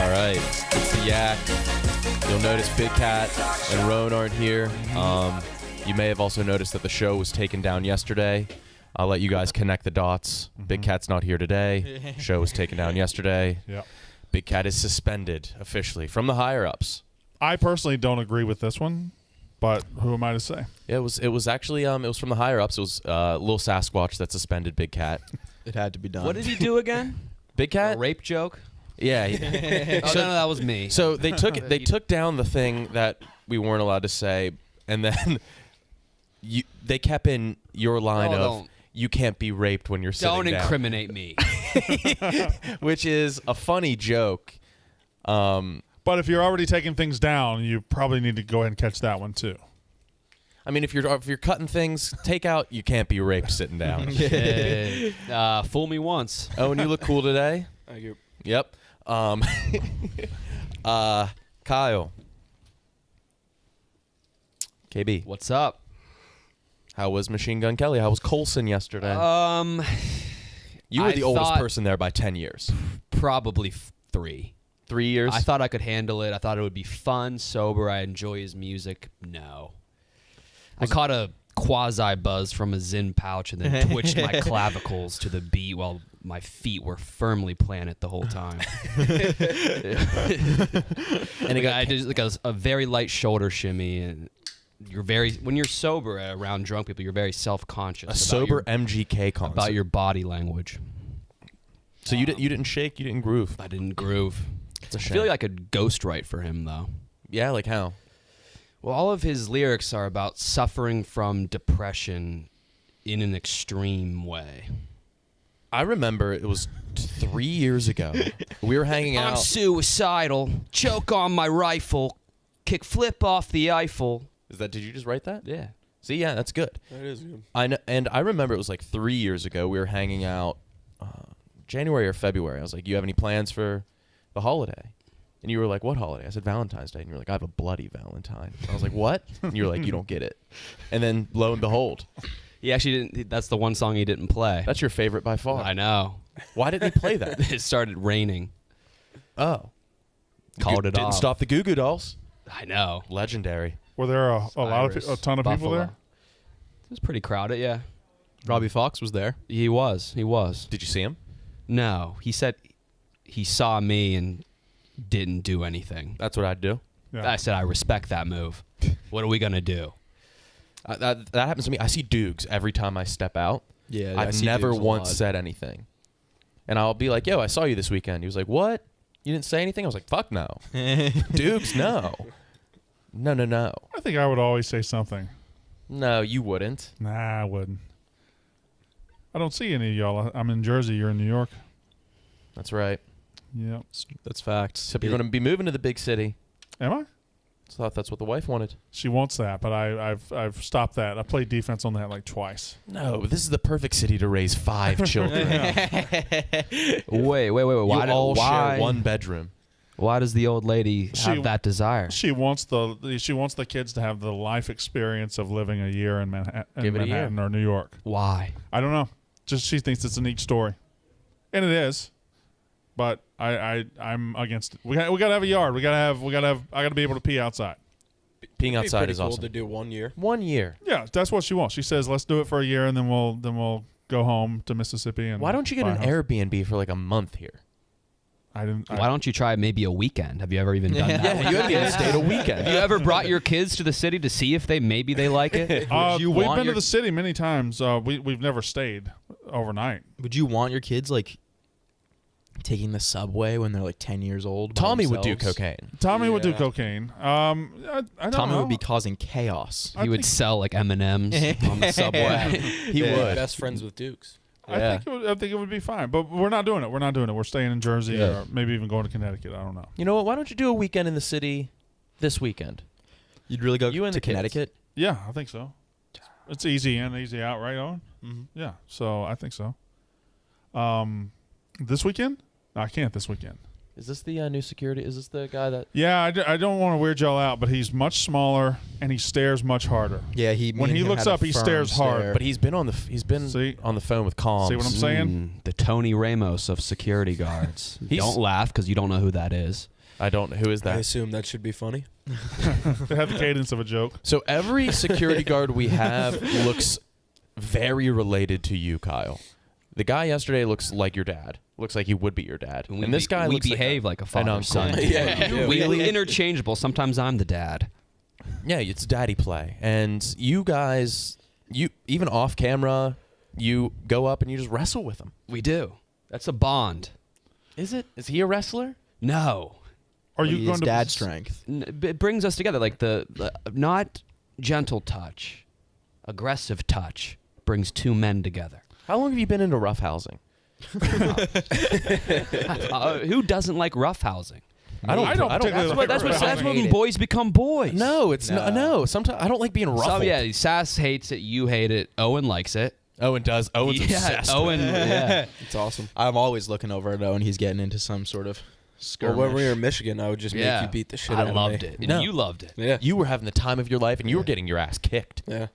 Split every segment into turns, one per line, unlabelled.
All right, it's the Yak. You'll notice Big Cat and Roan aren't here. You may have also noticed that the show was taken down yesterday. I'll let you guys connect the dots. Big Cat's not here today. Show was taken down yesterday.
Yep.
Big Cat is suspended officially from the higher-ups.
I personally don't agree with this one, but who am I to say?
It was actually it was from the higher-ups. It was Lil Sasquatch that suspended Big Cat.
It had to be done.
What did he do again?
Big Cat?
A rape joke?
Yeah.
Oh, no, that was me.
So they took down the thing that we weren't allowed to say, and then they kept in your line of you can't be raped when you're sitting down.
Don't incriminate me.
Which is a funny joke.
But if you're already taking things down, you probably need to go ahead and catch that one too.
I mean, if you're cutting things, take out you can't be raped sitting down.
Fool me once.
Oh, and you look cool today.
Thank you.
Yep. Kyle. KB.
What's up?
How was Machine Gun Kelly? How was Colson yesterday? You were
I
the oldest
thought-
person there by 10 years.
Probably 3.
3 years?
I thought I could handle it. I thought it would be fun, sober. I enjoy his music. No. I caught a quasi buzz from a Zyn pouch and then twitched my clavicles to the beat while my feet were firmly planted the whole time. And I did like a very light shoulder shimmy, and when you're sober around drunk people, you're very self-conscious.
A sober MGK concert.
About your body language.
So you didn't shake, you didn't groove.
I didn't groove.
It's a
I
shame.
feel like I could ghostwrite for him though.
Yeah, like how?
Well, all of his lyrics are about suffering from depression in an extreme way.
I remember it was 3 years ago. We were hanging out.
I'm suicidal. Choke on my rifle. Kick flip off the Eiffel.
Did you just write that?
Yeah.
See, yeah, that's good.
That is good.
I know, and I remember it was like 3 years ago. We were hanging out, January or February. I was like, "You have any plans for the holiday?" And you were like, "What holiday?" I said, "Valentine's Day." And you were like, "I have a bloody Valentine." I was like, "What?" And you were like, "You don't get it." And then lo and behold,
He actually didn't. That's the one song he didn't play.
that's your favorite by far.
I know.
Why didn't he play that?
It started raining.
Oh,
Called it
didn't
off.
stop the Goo Goo Dolls.
I know.
Legendary.
Were there a ton of people
Buffalo.
there?
It was pretty crowded, yeah.
Robbie Fox was there.
He was.
Did you see him?
No. He said he saw me and didn't do anything.
That's what I'd do.
Yeah.
I said, I respect that move. What are we going to do?
That happens to me. I see Dukes every time I step out.
Yeah, I
I've
see
never
Dukes a
once
lot.
said anything. And I'll be like, "Yo, I saw you this weekend." He was like, "What? You didn't say anything?" I was like, "Fuck no." Dukes, no. No.
I think I would always say something.
No, you wouldn't.
Nah, I wouldn't. I don't see any of y'all. I'm in Jersey. You're in New York.
That's right.
Yep.
That's facts.
Except you're going to be moving to the big city.
Am I?
So I thought that's what the wife wanted.
She wants that, but I've stopped that. I played defense on that like twice.
No, this is the perfect city to raise 5 children.
Wait.
You
Why
share one bedroom.
Why does the old lady have that desire?
She wants the kids to have the life experience of living a year in
Give it a year.
Manhattan or New York.
Why?
I don't know. Just she thinks it's a neat story, and it is. But I'm against it. We gotta have a yard. I gotta be able to pee outside.
Peeing outside
Pretty
is
cool
awesome.
to do 1 year.
1 year.
Yeah, that's what she wants. She says, "Let's do it for a year, and then we'll go home to Mississippi." And
Why don't you get
buy a
an
house."
Airbnb for like a month here?
I didn't.
Why don't you try maybe a weekend? Have you ever even done that?
Yeah, you have to stay a weekend.
Have you ever brought your kids to the city to see if maybe they like it?
you
we've
want
been to
your-
the city many times. We've never stayed overnight.
Would you want your kids like taking the subway when they're like 10 years old? by
Tommy would do
themselves?
cocaine.
Tommy would do
Yeah.
cocaine. I don't
Tommy
know.
would be causing chaos.
I
He would
think-
sell like M&Ms on the subway.
He would.
Best friends with Dukes.
I think it would be fine, but we're not doing it. We're staying in Jersey,
Yeah.
or maybe even going to Connecticut. I don't know.
You know what? Why don't you do a weekend in the city this weekend?
You'd really go
You and
to
the kids.
Connecticut?
Yeah, I think so. It's easy in, easy out, right, Owen?
Mm-hmm.
Yeah, so I think so. This weekend? No, I can't this weekend.
Is this the new security? Is this the guy that?
Yeah, I don't want to weird y'all out, but he's much smaller and he stares much harder.
Yeah,
When he looks up, he stares hard.
But he's been on the on the phone with comms.
See what I'm saying?
The Tony Ramos of security guards. Don't laugh because you don't know who that is.
I don't. Who is
I
that?
assume that should be funny.
They have the cadence of a joke.
So every security guard we have looks very related to you, Kyle. The guy yesterday looks like your dad. Looks like he would be your dad.
And
this guy
we
looks
behave like a
I know,
father son.
cool.
Yeah,
We're interchangeable. Sometimes I'm the dad.
Yeah, it's daddy play. And you guys, you even off camera, you go up and you just wrestle with him.
We do. That's a bond.
Is it? Is he a wrestler?
No.
Are you going to
dad strength?
It brings us together. Like the not gentle touch, aggressive touch brings two men together.
How long have you been into roughhousing?
Who doesn't like roughhousing?
I don't particularly like
That's
roughhousing.
when boys become boys.
No, it's not. No, sometimes I don't like being ruffled.
So yeah, Sass hates it. You hate it. Owen likes it.
Owen does. Owen's
Yeah,
obsessed.
Owen. Yeah.
It's awesome.
I'm always looking over at Owen. He's getting into some sort of
Well,
skirmish.
when we were in Michigan, I would just
Yeah.
make you beat the shit
I
out of me.
loved it. And
No.
you loved it.
Yeah.
You were having the time of your life, and you were getting your ass kicked.
Yeah.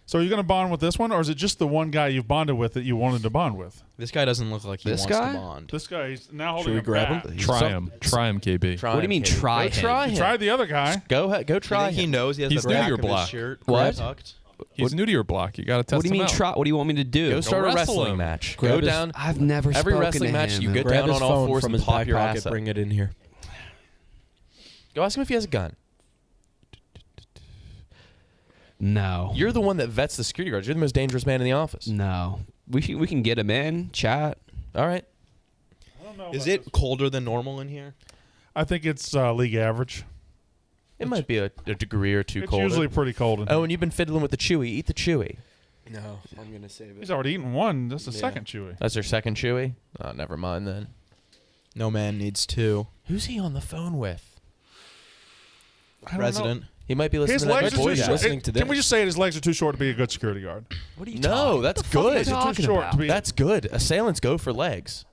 So are you going to bond with this one, or is it just the one guy you've bonded with that you wanted to bond with?
This guy doesn't look like he
This
wants
guy?
to bond.
This guy, he's now
Should
holding
we
a
grab
bat.
him?
Try him. Try him, KB.
Try
What do you
him,
mean
kid.
try
Go
him?
try him.
Try the other guy.
Go try
I think he
him.
knows he has
He's
the
new to
back
your
of his
block.
shirt
What?
tucked.
He's new to your block. You got to test
What do you mean
him out.
try? What do you want me to do?
Go start a
wrestle
wrestling
him.
match.
Grab
Go
his-
down.
I've never
Every
spoken
wrestling
to
match,
him.
you get
Grab
down
his
on all
phone
fours
from
and
his
pop
back
your
pocket,
ass up.
bring it in here.
Go ask him if he has a gun.
No.
You're the one that vets the security guards. You're the most dangerous man in the office.
No. We can get him in, chat.
All right.
I don't know
Is
about
it colder than normal in here?
I think it's league average.
It might be a degree or two
It's
colder.
usually pretty cold in here.
Oh, and you've been fiddling with the chewy. Eat the chewy.
No, I'm going to save it.
He's already eaten one. This is the
Yeah.
second chewy.
That's your second chewy? Oh, never mind then.
No man needs two.
Who's he on the phone with?
I don't know.
President.
He might be listening
His
to that
legs
good
are
boy
too
guy.
short.
Listening to
Can we
this.
just say his legs are too short to be a good security guard?
What are you
No, that's
fuck are you
good.
He's too
talking
short
about?
to be.
That's good. Assailants go for legs.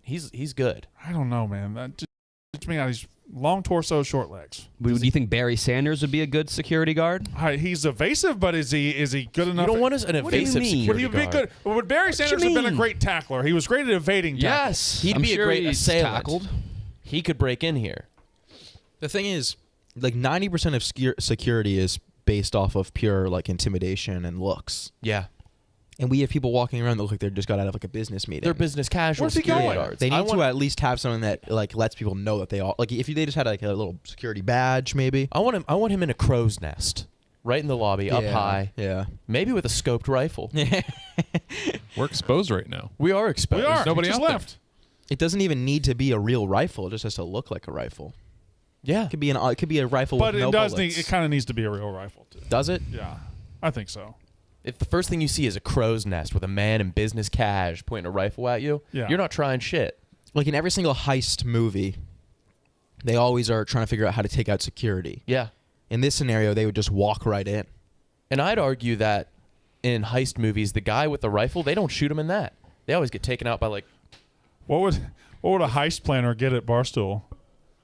He's good.
I don't know, man. That just me out. He's long torso, short legs.
Do you think Barry Sanders would be a good security guard?
He's evasive, but is he good enough?
You don't want an
What do you
evasive
mean?
Would
security
he be
guard.
good? Would Barry Sanders have been a
mean?
great tackler? He was great at evading tackles.
Yes.
He'd
I'm
be a
sure
great
he's
assailant.
tackled.
He could break in here.
The thing is, like 90% of security is based off of pure like intimidation and looks.
Yeah.
And we have people walking around that look like they just got out of like a business meeting.
They're business casual
Where's he
security
going?
guards.
They
I
need
want,
to at least have something that like lets people know that they all like. If they just had like a little security badge, maybe.
I want him in a crow's nest, right in the lobby, up
Yeah,
high,
Yeah.
maybe with a scoped rifle.
We're exposed right now.
We are exposed.
We are.
nobody
He just
out there.
left.
It doesn't even need to be a real rifle. It just has to look like a rifle.
Yeah.
It could be a rifle
But
with
it
no
does
bullets.
need. It kind of needs to be a real rifle too.
Does it?
Yeah, I think so.
If the first thing you see is a crow's nest with a man in business cash pointing a rifle at you,
Yeah.
you're not trying shit.
Like in every single heist movie, they always are trying to figure out how to take out security.
Yeah.
In this scenario, they would just walk right in.
And I'd argue that in heist movies, the guy with the rifle, they don't shoot him in that. They always get taken out by like
What would a heist planner get at Barstool?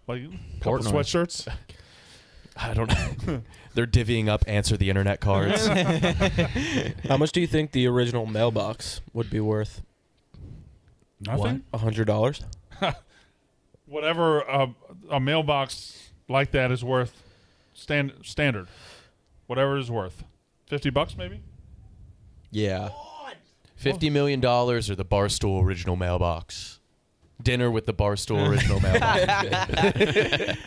Like a couple
Portnoy.
sweatshirts.
I don't know. They're divvying up answer the internet cards.
How much do you think the original mailbox would be worth?
Nothing.
$100.
Whatever a mailbox like that is worth, standard. Whatever it is worth, $50 maybe.
Yeah.
$50 million or the Barstool original mailbox. Dinner with the Barstool original mailbox.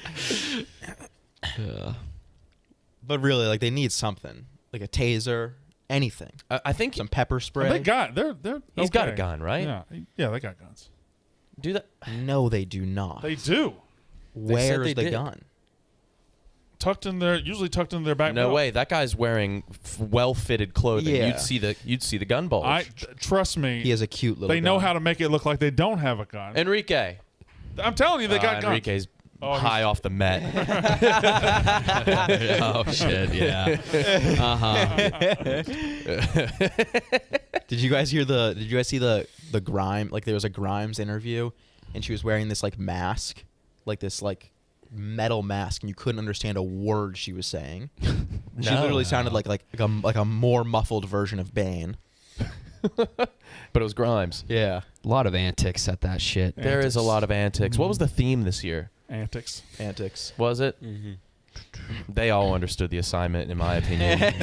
But really, like they need something, like a taser, anything,
I think
some pepper spray.
They got they're
he's got a
okay.
gun, right?
Yeah, they got guns.
Do that.
No, they do not.
They do.
Where's
they
the
did.
gun?
Usually tucked in their back.
No
pocket.
way. That guy's wearing well-fitted clothing.
Yeah.
You'd see the gun bulge.
Trust me.
He has a cute little.
They know
gun.
how to make it look like they don't have a gun.
Enrique.
I'm telling you, they got guns.
Enrique's
Oh, he's-
high off the Met.
Oh shit! Yeah.
Did you guys see the Grime? Like there was a Grimes interview, and she was wearing this like mask, this like metal mask, and you couldn't understand a word she was saying. She
No.
literally sounded like a more muffled version of Bane.
But it was Grimes.
Yeah,
A lot of antics at that shit.
There is a lot of antics. What was the theme this year?
Antics.
antics.
Was it?
Mm-hmm.
They all understood the assignment, in my opinion.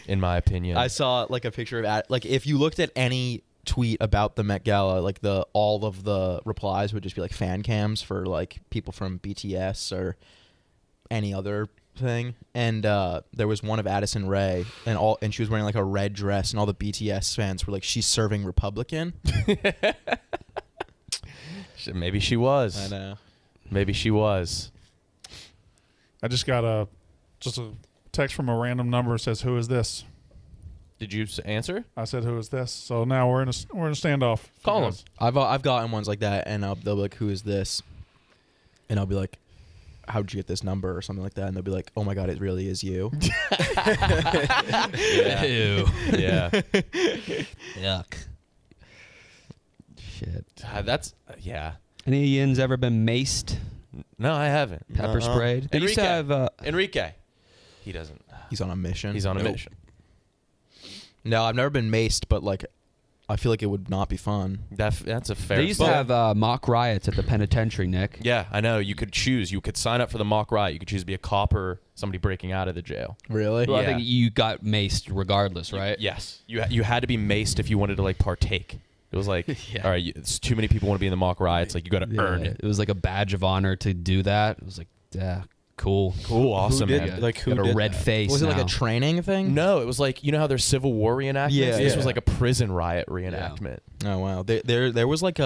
In my opinion.
I saw like a picture of like if you looked at any tweet about the Met Gala, like all of the replies would just be like fan cams for like people from BTS or any other thing. And there was one of Addison Rae, and she was wearing like a red dress, and all the BTS fans were like, "She's serving Republican."
Maybe she was.
I know.
Maybe she was.
I just got a text from a random number that says, "Who is this?"
Did you answer?
I said, "Who is this?" So now we're in a standoff.
Call him.
Guys.
I've gotten ones like that, and they'll be like, "Who is this?" And I'll be like, "How'd you get this number?" or something like that, and they'll be like, "Oh my god, it really is you."
Yeah.
Ew.
Yeah.
Yuck. Shit.
Yeah.
Any of yins ever been maced,
No, I haven't.
pepper sprayed? They used to
Enrique.
have.
Enrique. He doesn't.
He's on a mission.
He's on a
Nope.
mission.
No, I've never been maced, but like, I feel like it would not be fun.
That's a fair.
They used to have mock riots at the penitentiary, Nick.
Yeah, I know. You could choose. You could sign up for the mock riot. You could choose to be a cop or somebody breaking out of the jail.
Really?
Well, I
Yeah.
think you got maced regardless, right?
Yes. You had to be maced if you wanted to like partake. It was like,
Yeah.
all right, it's too many people want to be in the mock riots. Like you got to earn it.
It was like a badge of honor to do that. It was like, yeah, cool.
Cool, awesome,
did
man.
Like who
got a
did
red
that?
face.
Was it like
now.
a training thing?
No, it was like, you know how there's Civil War reenactments?
Yeah,
This
yeah.
was like a prison riot reenactment.
Oh wow. There was like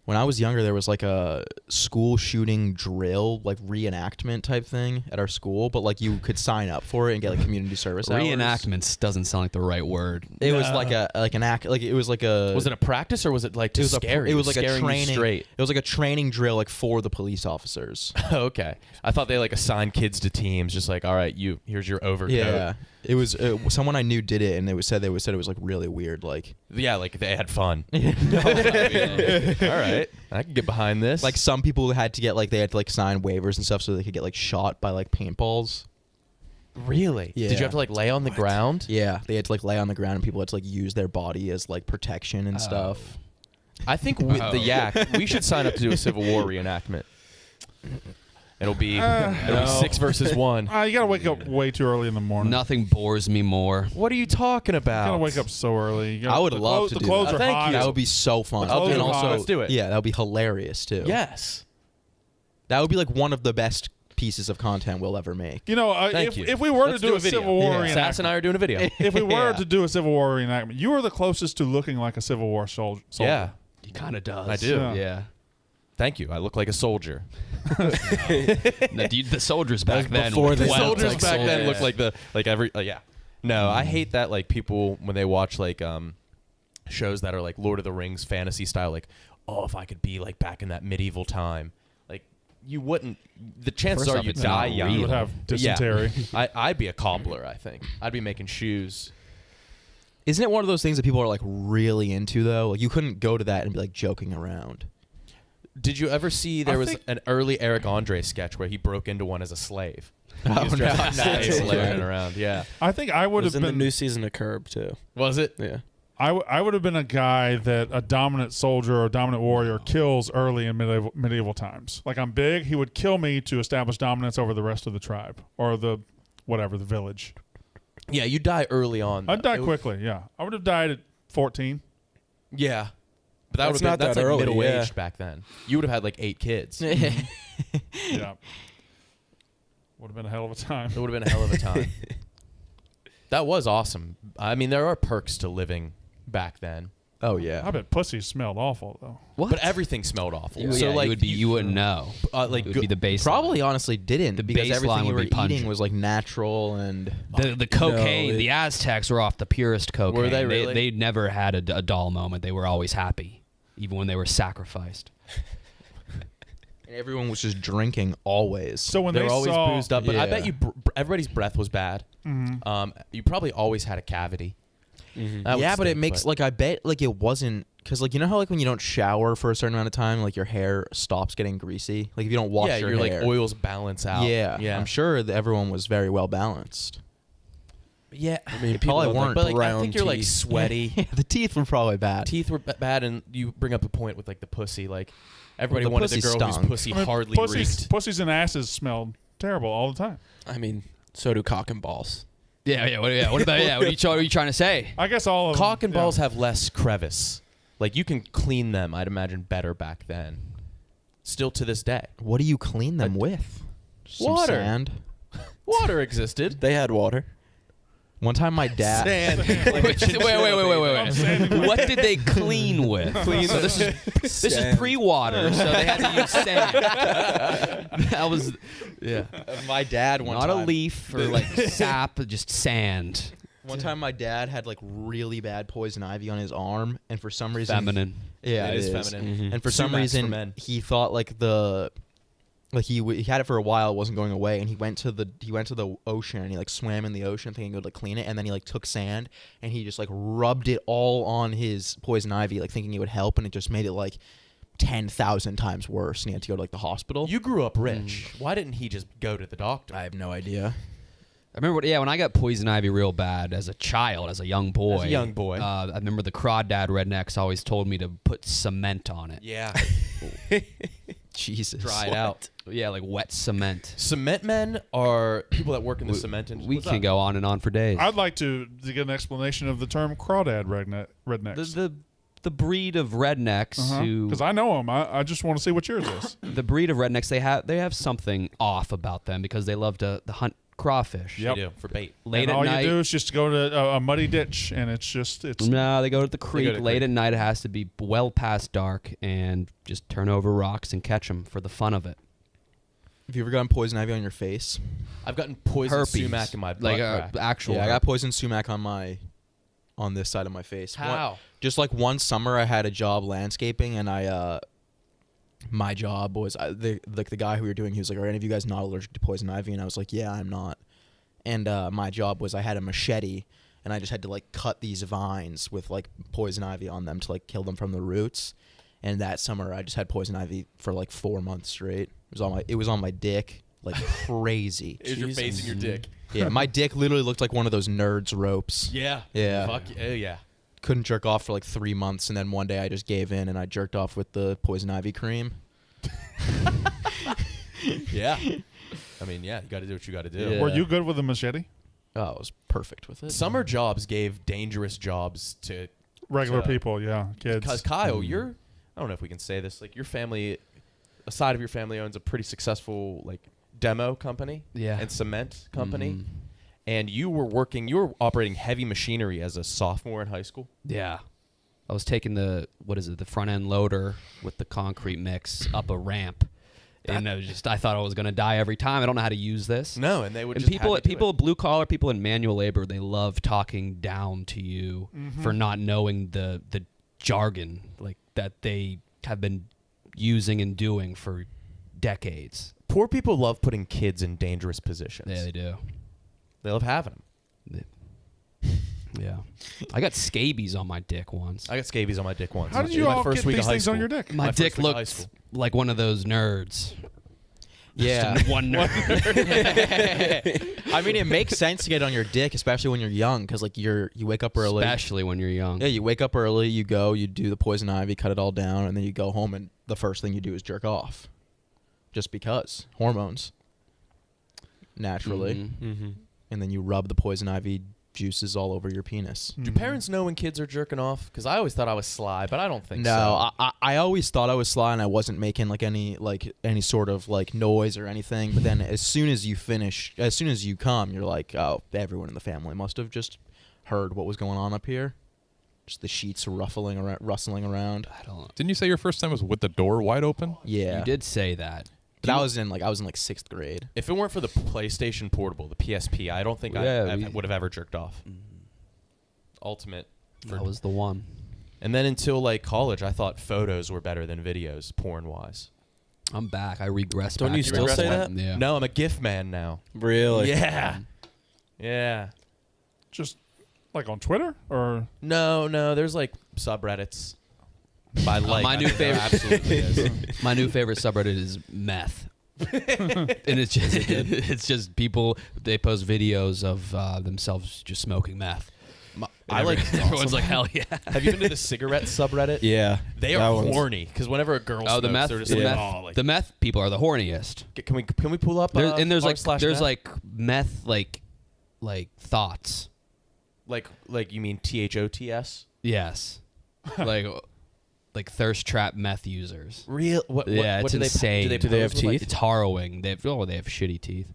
when I was younger, there was like a school shooting drill, like reenactment type thing at our school, but like you could sign up for it and get like community service hours.
Reenactments doesn't sound like the right word.
It was like an act, like it was like a.
Was it a practice or was it like to
It was
scare you?
it was like a
Scaring you
training.
straight.
It was like a training drill, like for the police officers.
Okay. I thought they like assigned kids to teams, just like, all right, here's your overcoat.
Yeah, it was someone I knew did it, and they said it was like really weird, like
Yeah, like they had fun. All right, I can get behind this.
like some people had to like sign waivers and stuff so they could get like shot by like paintballs.
really?
Yeah.
Did you have to like lay on the ground?
Yeah, they had to like lay on the ground, and people had to like use their body as like protection and stuff.
I think with the Yak, we should sign up to do a Civil War reenactment. It'll be 6 versus 1.
You gotta wake up way too early in the morning.
Nothing bores me more.
What are you talking
You
about?
gotta wake up so early. You gotta-
I would
the
love
clothes-
to
The
do
clothes
that.
are
Thank
hot.
you.
That would be so fun.
The clothes
And
are hot.
also,
Let's do it.
Yeah, that would be hilarious too.
Yes.
That would be like one of the best pieces of content we'll ever make.
You know,
Thank you.
if we were
Let's
to do a
video.
Civil War
Yeah.
Sass and I
reenactment,
are doing a video.
if we were
Yeah.
to do a Civil War reenactment, you are the closest to looking like a Civil War soldier.
Yeah.
He kind of does.
I do.
Yeah.
Yeah.
Thank you. I look like a soldier.
The soldiers back then.
before
looked
they
The
wild
soldiers
like
back then
soldiers.
looked like every yeah. No, I hate that like people when they watch like shows that are like Lord of the Rings fantasy style, like, oh, if I could be like back in that medieval time, like you wouldn't. The chances
First
are
off,
you
it's
die
not
young.
You would
real.
have dysentery.
I'd be a cobbler. I think I'd be making shoes.
Isn't it one of those things that people are like really into though? Like you couldn't go to that and be like joking around.
Did you ever see there
I
was
think-
an early Eric Andre sketch where he broke into one as a slave?
Oh,
He was dressed as a
no.
slave,
Nice.
slaving around. Yeah.
I think I
It
would
was
have
in the
been.
new season of Curb too.
Was it?
Yeah.
I would have been a guy that a dominant soldier or dominant warrior kills early in medieval times. Like I'm big, he would kill me to establish dominance over the rest of the tribe or the village.
Yeah, you die early on.
I'd die
though.
quickly. Yeah, I would have died at 14.
Yeah. But that
That's
would have been
not
that's
that
like
early,
middle
yeah.
aged back then. You would have had like 8 kids. It
Yeah, would have been a hell of a time.
would have been a hell of a time. That was awesome. I mean, there are perks to living back then.
Oh yeah.
I bet pussy smelled awful though.
What?
But everything smelled awful.
Yeah,
so like
you wouldn't know.
like
It would be the baseline.
Probably honestly didn't because
baseline
everything you
would
were
be pungent.
eating was like natural and
The cocaine,
No,
the Aztecs were off the purest cocaine.
Were they really?
They never had a dull moment. They were always happy, even when they were sacrificed.
and everyone was just drinking always.
So when
they
they
were always
saw,
boozed up. But I
Yeah.
bet you everybody's breath was bad.
Mhm.
You probably always had a cavity.
Mm-hmm.
That would
yeah, but it
stink,
makes like I bet like it wasn't Because, like, you know how, like, when you don't shower for a certain amount of time, like, your hair stops getting greasy? Like, if you don't wash
yeah,
your
your
hair.
like oils balance out.
Yeah.
yeah.
I'm sure that everyone was very well balanced.
Yeah,
I mean,
They
people
probably
have,
weren't,
but like I
brown
think you're like
teeth.
sweaty.
Yeah, the teeth were probably bad.
Teeth were bad, and you bring up a point with like the pussy. Like everybody
The
wanted the
pussy
girl
stunk.
whose pussy
I mean,
hardly reeked.
pussies and asses smelled terrible all the time.
I mean, so do cock and balls.
Yeah. What about what are you trying to say?
I guess all of
Cock and
them,
balls have less crevice. Like you can clean them, I'd imagine, better back then. Still to this day,
What do you clean them with? Some
Water.
sand?
water existed.
They had water.
One time my dad...
Sand.
Wait. What did they clean with? So this is pre-water, so they had to use sand. That was
my dad one
not
time...
a leaf or like sap, just sand.
One time my dad had, like, really bad poison ivy on his arm, and for some reason...
Feminine.
Yeah,
It is
is.
feminine.
Mhm.
And for some
Sumacs for
reason,
men.
he thought, like, he had it for a while, it wasn't going away, and he went to the ocean and he like swam in the ocean thinking he would like clean it, and then he like took sand and he just like rubbed it all on his poison ivy, like thinking it would help, and it just made it like 10,000 times worse, and he had to go to like the hospital.
You grew up rich. Why didn't he just go to the doctor?
I have no idea.
I remember, when I got poison ivy real bad as a child, as a young boy.
As a young boy.
I remember the crawdad rednecks always told me to put cement on it.
Yeah,
Jesus.
dry it out.
Yeah, like wet cement.
Cement men are people that work in the cement industry.
We
What's
can
up?
go on and on for days.
I'd like to get an explanation of the term crawdad rednecks.
The breed of rednecks who
Because I know them. I just want to see what yours is.
the breed of rednecks they have something off about them because they love to hunt crawfish.
Yep.
They do for bait.
Late
and
at
all
night.
you do is just go to a muddy ditch, and it's
No, they go to the creek.
to the
Late
creek.
at night, it has to be well past dark, and just turn over rocks and catch them for the fun of it.
Have you ever gotten poison ivy on your face?
I've gotten poison
Herpes,
sumac in my butt
like
crack.
actual.
Yeah, I got poison sumac on this side of my face.
How?
Just like one summer, I had a job landscaping, and my job was the guy who we were doing. He was like, "Are any of you guys not allergic to poison ivy?" And I was like, "Yeah, I'm not." And my job was I had a machete, and I just had to like cut these vines with like poison ivy on them to like kill them from the roots. And that summer, I just had poison ivy for like 4 months straight. It was on my dick like crazy.
Is your face and your dick?
Yeah, my dick literally looked like one of those nerds ropes.
Yeah.
Yeah.
Fuck yeah.
Couldn't jerk off for like 3 months, and then one day I just gave in and I jerked off with the poison ivy cream.
Yeah. I mean, yeah, you got to do what you got to do.
Yeah.
Were you good with a machete?
Oh, I was perfect with it.
Summer jobs gave dangerous jobs to
Regular
So-
people, yeah, kids.
because Kyle, I don't know if we can say this, like your family, a side of your family owns a pretty successful like demo company,
Yeah.
and cement company,
Mhm.
and you were operating heavy machinery as a sophomore in high school.
Yeah. I was taking the front end loader with the concrete mix up a ramp. And I thought I was going to die every time. I don't know how to use this.
No, and they would
And
just
people,
have you do
people,
it.
blue collar people in manual labor, they love talking down to you for not knowing the jargon like that they have been using and doing for decades.
Poor people love putting kids in dangerous positions.
Yeah, they do.
They love having them.
Yeah, I got scabies on my dick once.
I got scabies on my dick once.
How did
In
you
my
all
first
get
week of
these
high
things on
school.
your dick?
My
first
dick
week of high
looked
school.
like one of those nerds.
Yeah.
Just one nerd.
I mean, it makes sense to get on your dick, especially when you're young, because like you wake up early.
Especially when you're young.
Yeah, you wake up early, you do the poison ivy, cut it all down, and then you go home, and the first thing you do is jerk off, just because hormones, naturally,
Mhm.
Mm-hmm.
and then you rub the poison ivy juices all over your penis.
Do parents know when kids are jerking off? Because I always thought I was sly, but I don't think so.
No, I always thought I was sly, and I wasn't making like any sort of like noise or anything. But then as soon as you come, you're like, oh, everyone in the family must have just heard what was going on up here. Just the sheets rustling around.
I don't know.
Didn't you say your first time was with the door wide open?
Yeah,
You did say that.
But I was in like 6th grade.
If it weren't for the PlayStation Portable, the PSP, I don't think
Yeah,
I
we-
would have ever jerked off. Ultimate.
That was the one.
And then until like college, I thought photos were better than videos, porn wise.
I'm back. I regressed.
Don't
back
you
to
still
that
say
one.
that?
Yeah.
No, I'm a GIF man now.
Really?
Yeah. Yeah.
Just like on Twitter or
No, there's like subreddits. By like,
my
I
new
mean, there
favorite-
absolutely is.
My new favorite subreddit is meth. And it's just people, they post videos of themselves just smoking meth.
I like.
Everyone's like, hell yeah.
Have you been to the cigarette subreddit?
Yeah.
They
that
are
one's-
horny because whenever a girl
Oh,
smokes,
the meth,
they're just
the,
like,
meth
oh, like,
the meth people are the horniest.
can we pull up?
And there's
r slash
there's
meth?
like meth like thoughts.
like you mean THOTS?
Yes. like thirst trap meth users.
Real? What?
Yeah,
what
it's
do they,
insane.
Do
Do they have
pose with, like-
teeth?
It's harrowing. They have shitty teeth.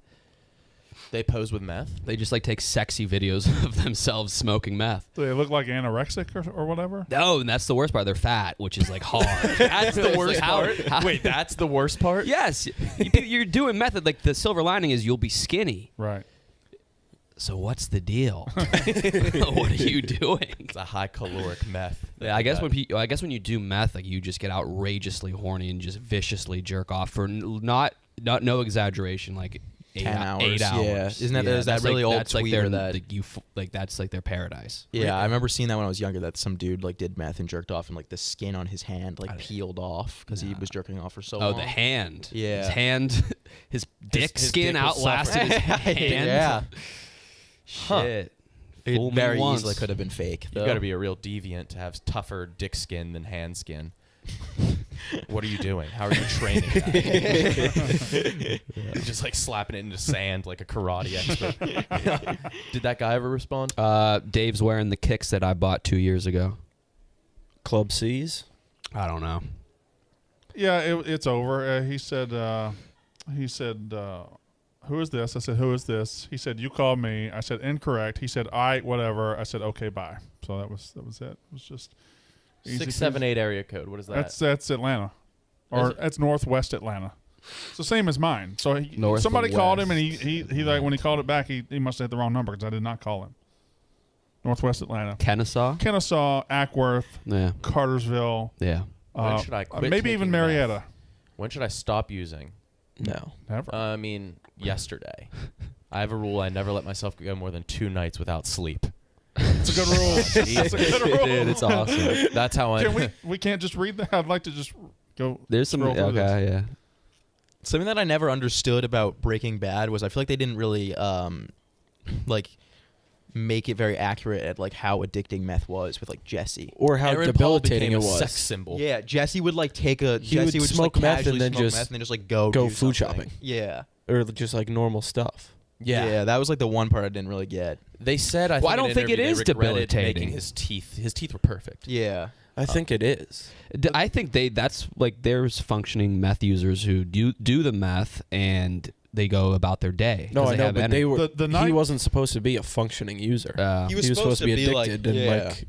They pose with meth.
They just like take sexy videos of themselves smoking meth.
Do they look like anorexic or whatever?
No, and that's the worst part. They're fat, which is like hard.
That's the
It's
worst
like, how-
part.
how-
Wait, that's the worst part.
Yes, you're doing method. Like the silver lining is you'll be skinny.
Right.
So what's the deal? What are you doing?
It's a high caloric meth.
Yeah, I guess when you do meth, like you just get outrageously horny and just viciously jerk off for not no exaggeration, like
10 hours.
8 hours.
Yeah. Isn't that- there's that
that's
really old
that's like
tweet
their,
where that-
that's like their paradise.
Yeah, I remember seeing that when I was younger. That some dude like did meth and jerked off, and like the skin on his hand like peeled off because he was jerking off for so long.
Oh, the hand.
Yeah.
His hand, his dick
his
skin
dick was
outlasted his hand.
Yeah,
Shit.
it
Fool me
very
once.
easily could have been fake.
You
though.
got to be a real deviant to have tougher dick skin than hand skin. What are you doing? How are you training that? You're just like slapping it into sand like a karate expert. Did that guy ever respond?
Dave's wearing the kicks that I bought 2 years ago.
Club C's.
I don't know.
Yeah, it's over. He said, who is this? I said, who is this? He said, you called me. I said, incorrect. He said, whatever. I said, okay, bye. So that was it. It was just easy
678 area code. What is that?
That's Atlanta, or that's Northwest Atlanta. It's the same as mine. So
North
somebody
and
called him, and
west.
he like when he called it back, he must have hit the wrong number because I did not call him. Northwest Atlanta,
Kennesaw?
Kennesaw, Ackworth,
Yeah.
Cartersville,
Yeah.
When should I quit
maybe even
taking meth?
Marietta.
When should I stop using?
No.
Never.
I mean, yesterday. I have a rule. I never let myself go more than 2 nights without sleep.
It's a good rule. It's a good rule.
Dude, it's awesome.
That's how I.
Can we can't just read that? I'd like to just go.
There's some.
scroll through this.
Okay, yeah.
Something that I never understood about Breaking Bad was I feel like they didn't really like make it very accurate at like how addicting meth was with like Jesse.
Or how
Aaron Paul
debilitating
became
it
a
was.
sex symbol.
Yeah, Jesse would like take a
He
Jesse
would
would just
smoke
like
meth
casually
and then
smoke
just
meth and then just like go
go
do
food
something.
shopping.
Yeah.
Or just like normal stuff.
Yeah, that was like the one part I didn't really get.
They said.
Well, I don't
in an
think it
interview
is
they regretted
debilitating.
Making his teeth were perfect.
Yeah.
I think it is.
I think that's like there's functioning meth users who do the meth and they go about their day.
No,
'cause
I know,
have
but
energy.
they were.
The night-
he wasn't supposed to be a functioning user.
He was
He was supposed to be
like-
addicted and
yeah.
like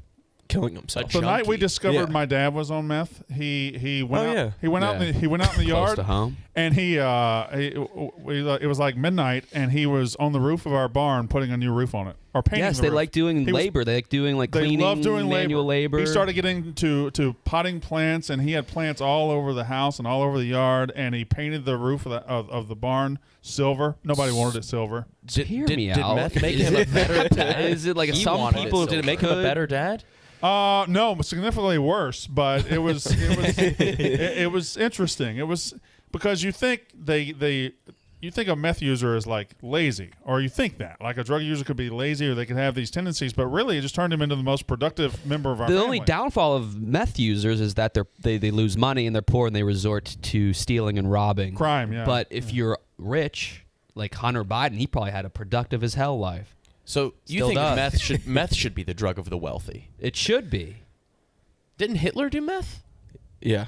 killing himself.
The night we
junkie.
discovered
Yeah.
my dad was on meth, he went
Oh,
out.
yeah.
He went out.
Yeah.
He went out in the
close
yard,
to home.
and it was like midnight, and he was on the roof of our barn putting a new roof on it or painting.
Yes,
the
they
roof.
like doing
He was-
labor. They like doing like
They
cleaning,
love doing
manual labor.
He started getting to potting plants, and he had plants all over the house and all over the yard. And he painted the roof of the barn silver. Nobody wanted it silver.
Hear me
did
out.
meth make
Is
him a
it-
better dad?
Is it like
He
some
wanted it
people?
so
Did it make him a
could-
better dad?
No, significantly worse. But it was it was interesting. It was because you think you think a meth user is like lazy, or you think that like a drug user could be lazy, or they could have these tendencies. But really, it just turned him into the most productive member of our
The
family.
only downfall of meth users is that they lose money and they're poor and they resort to stealing and robbing.
crime. Yeah,
But if you're rich, like Hunter Biden, he probably had a productive as hell life.
So you
Still
think
does.
meth should be the drug of the wealthy?
It should be.
Didn't Hitler do meth?
Yeah.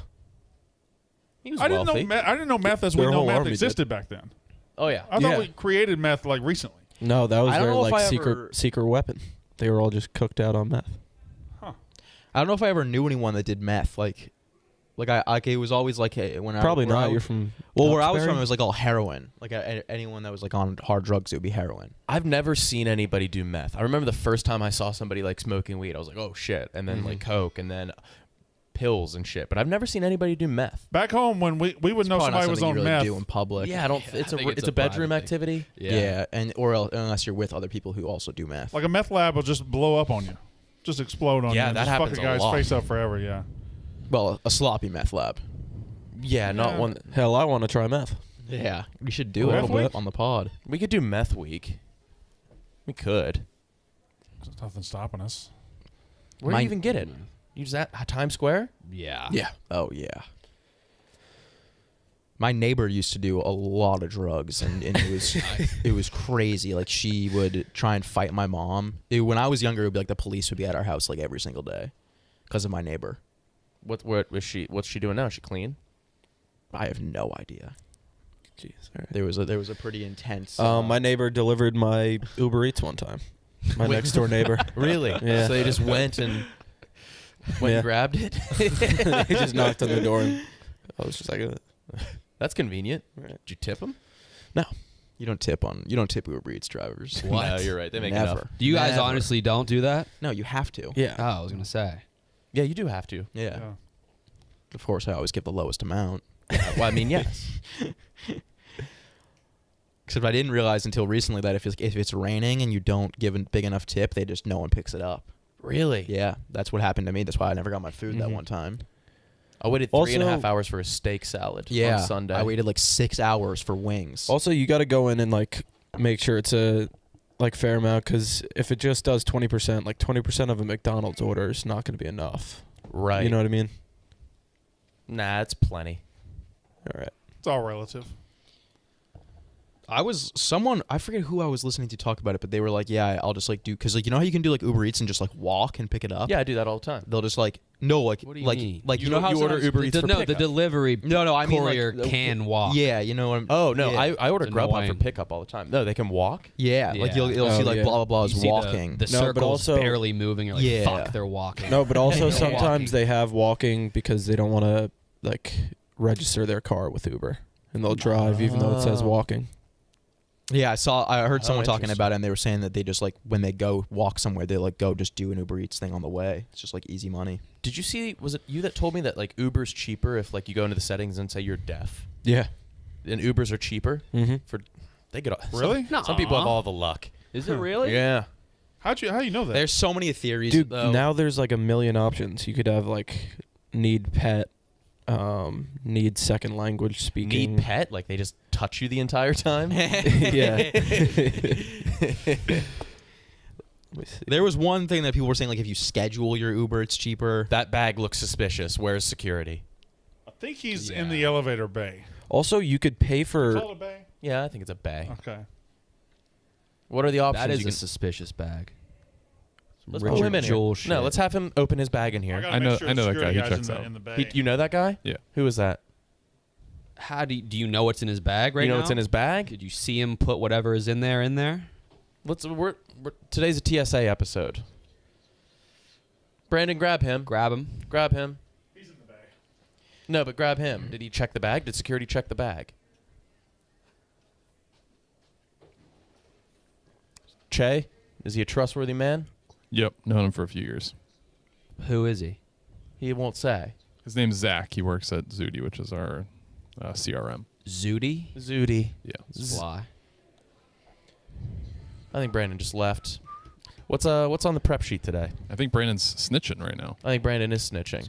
He was
I didn't
wealthy.
know. I didn't know meth as we
Their
know
whole
meth
army
existed back then.
Oh yeah.
I thought
Yeah.
we created meth like recently.
No, that was
I don't
their
know if
like
I
secret
ever-
secret weapon. They were all just cooked out on meth.
I don't know if I ever knew anyone that did meth. Like it was always like when
Probably
where
not.
I-
You're from.
Well, where I was
Duxbury?
from, it was like all heroin. Like anyone that was like on hard drugs, it would be heroin.
I've never seen anybody do meth. I remember the first time I saw somebody like smoking weed, I was like, oh shit, and then like coke, and then pills and shit. But I've never seen anybody do meth.
Back home, when we would know
Probably not
somebody was
something
on
you really
meth.
do in public.
Yeah, I don't.
I
It's a
think
it's a bedroom
private thing.
activity.
Yeah, and unless you're with other people who also do meth.
Like a meth lab will just blow up on you, just explode on
Yeah,
you. and
that
just
happens
fuck a
a
guy's
lot.
face up forever. Yeah.
Well, a sloppy meth lab.
Yeah, not
Yeah.
one.
Hell, I want to try meth.
Yeah, we should do
Meth
it
week?
on the pod.
We could do meth week. We could.
There's nothing stopping us.
Where do you even get it? You just at Times Square?
Yeah.
Oh yeah. My neighbor used to do a lot of drugs, and it was it was crazy. Like she would try and fight my mom. When I was younger, it would be like the police would be at our house like every single day, because of my neighbor.
What was she? What's she doing now? Is she clean?
I have no idea.
Jeez. All right.
There was a pretty intense.
My neighbor delivered my Uber Eats one time. My next door neighbor.
Really?
Yeah.
So they just went and
Yeah.
grabbed it.
He just knocked on the door, and I was just like,
That's convenient.
Right.
Did you tip him?
you don't tip Uber Eats drivers.
What?
No, you're right. They make
Never.
enough.
Do you guys
Never.
honestly don't do that?
No, you have to.
yeah.
Oh, I was gonna say.
Yeah, you do have to.
Yeah.
Yeah.
Of course, I always give the lowest amount.
Well, I mean, yes.
Except I didn't realize until recently that if it's raining and you don't give a big enough tip, no one picks it up.
Really?
Yeah, that's what happened to me. That's why I never got my food that
Mhm.
one time.
I waited
Also-
3.5 hours for a steak salad
Yeah,
on Sunday.
I waited like 6 hours for wings.
Also, you got to go in and like make sure it's a like fair amount, because if it just does 20%, like 20% of a McDonald's order is not going to be enough.
Right.
You know what I mean?
Nah, it's plenty.
All right.
It's all relative.
I forget who I was listening to talk about it, but they were like, yeah, I'll just like do, because like, you know how you can do like Uber Eats and just like walk and pick it up?
Yeah, I do that all the time.
They'll just like, no, like,
What do you
like,
mean?
like, you
You
know how
you order
sometimes-
Uber Eats for
No, the
pickup.
delivery
No, I mean like,
courier can walk.
Yeah, you know what I'm.
Oh no,
yeah.
I order
It's
Grubhub for
annoying.
pickup all the time. No, they can walk.
Yeah, like you'll
Yeah.
see
Oh,
like
yeah.
blah blah blah
You
is
see
walking.
The
No, but
circle's
also-
barely moving. You're like,
Yeah.
fuck, they're walking.
No, but also
They're
sometimes
walking.
they have walking because they don't want to like register their car with Uber, and they'll drive even though it says
Oh.
walking.
Yeah, I heard
Oh,
someone talking
interesting.
about it, and they were saying that they just like when they go walk somewhere, they like go just do an Uber Eats thing on the way. It's just like easy money.
Did you see? Was it you that told me that like Uber's cheaper if like you go into the settings and say you're deaf,
Yeah.
and Ubers are cheaper
Mm-hmm.
for they get all,
Really?
Some people have all the luck.
Is it really?
Yeah.
How you know that?
There's so many theories,
Dude,
though.
now there's like a million options. You could have like need pet, need second language speaking.
Need pet? Like they just touch you the entire time?
Yeah. Let me see.
There was one thing that people were saying, like if you schedule your Uber, it's cheaper.
That bag looks suspicious. Where's security?
I think he's
Yeah.
in the elevator bay.
Also, you could pay for.
Call it a bay.
Yeah, I think it's a bay.
Okay.
What are the options?
That is
you
a
can,
suspicious bag.
let's
Richard
pull him in
Jewell
here.
shit.
No, let's have him open his bag in
I,
here.
gotta
I
make
know-
sure
I know
the
that guy.
security
He
guy's
checks out.
in the bay.
You know that guy?
Yeah.
Who is that?
How do you know what's in his bag right
you know
now?
what's in his bag?
Did you see him put whatever is in there in there?
We're today's a TSA episode. Brandon, grab him.
Grab him.
Grab him.
He's in the bay.
No, but grab him. Did he check the bag? Did security check the bag? Che, is he a trustworthy man?
Yep, known him for a few years.
Who is he?
He won't say.
His name's Zach. He works at Zudi, which is our CRM.
Zudi?
Zooty.
Yeah.
Fly.
I think Brandon just left. What's on the prep sheet today?
I think Brandon's snitching right now.
I think Brandon is snitching.
That's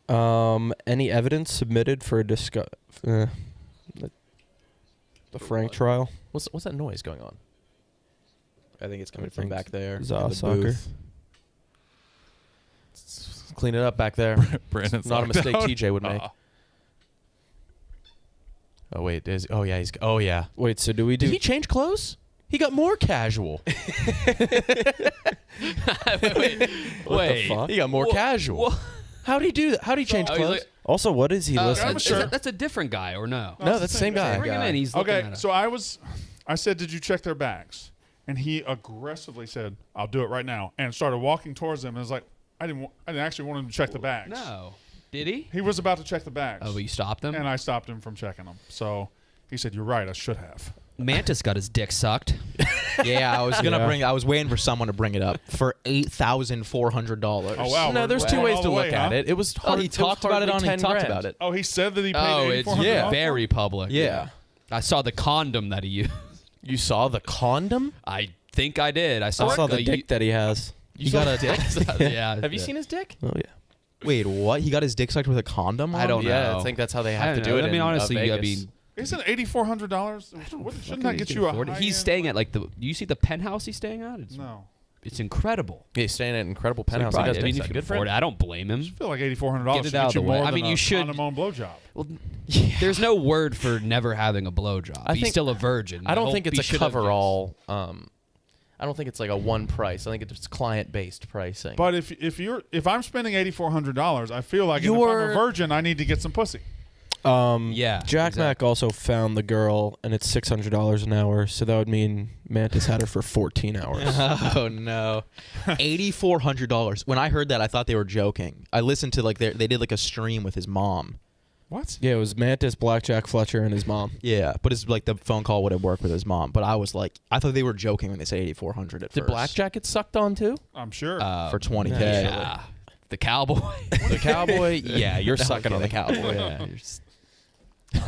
good.
Any evidence submitted for the Frank trial?
What's that noise going on?
I think it's coming
I
from
think
back there.
Zaw
in the
soccer.
booth.
Clean it up back there.
Brandon's
Not a
locked
mistake
out.
TJ would make. Oh wait, oh yeah.
Wait, so do we do?
Did he change clothes? He got more casual.
Wait.
fuck?
He got more casual. How'd he do that? How'd he change
Oh, he's
clothes?
like-
Also, what is he listening?
I'm
to?
sure.
That's a different guy, or no?
No, that's the same guy.
Bring him in. He's looking
Okay,
at
so I said, did you check their bags? And he aggressively said, I'll do it right now, and started walking towards them. And was like, I didn't actually want him to check the bags.
No. Did he?
He was about to check the bags.
Oh, but you stopped him?
And I stopped him from checking them. So he said, you're right, I should have.
Mantis got his dick sucked.
Yeah, I was gonna
Yeah.
I was waiting for someone to bring it up for $8,400.
Oh, wow.
No,
we're
there's two
going
ways
all
to
the
look
way,
at
huh?
it. It was
Oh,
hard.
he
it was
talked about it
hardly
on. He
10
talked
grand.
about it.
Oh, he said that he paid
Oh, it's
$8,400?
very public.
Yeah.
I saw the condom that he used.
You saw the condom?
I think I did. I
I
saw,
saw the
you-
dick that he has.
You got a dick?
yeah.
Have you seen his dick?
Oh yeah.
Wait, what? He got his dick sucked with a condom on?
I don't
Yeah,
know.
I think that's how they
I
have to
don't
do
know.
it.
I mean, honestly, I
Vegas.
mean,
Isn't $8,400? Shouldn't that get you a high
He's staying at like the. Do you see the penthouse he's staying at?
No.
It's incredible.
Yeah, he's staying at an incredible
So
penthouse.
probably-
He does
I mean,
things
if
like
you
good
can
for
afford
him.
it, I don't blame him.
I feel like $8,400
Get it
should
out
get
of
you
the way.
more
I
than
mean,
a
you should-
condom-owned blowjob.
Well, there's no word for never having a blowjob.
I
He's
think-
still a virgin.
I don't
hope
think
he
it's a
should have
cover-all. I don't think it's like a one price. I think it's client-based pricing.
But if I'm spending $8,400, I feel like if I'm
You're-
a virgin, I need to get some pussy.
Yeah,
Jack Mack
exactly.
also found the girl, and it's $600 an hour, so that would mean Mantis had her for 14 hours.
Oh no, $8,400. When I heard that, I thought they were joking. I listened to like they did like a stream with his mom.
What?
Yeah, it was Mantis, Blackjack Fletcher, and his mom.
Yeah, but it's like the phone call wouldn't work with his mom. But I was like, I thought they were joking when they said $8,400 at
Did
first.
Blackjack get sucked on too?
I'm sure.
For 20K.
Yeah. The cowboy.
The cowboy? Yeah, you're
No,
sucking on the
okay.
cowboy.
yeah, you're just,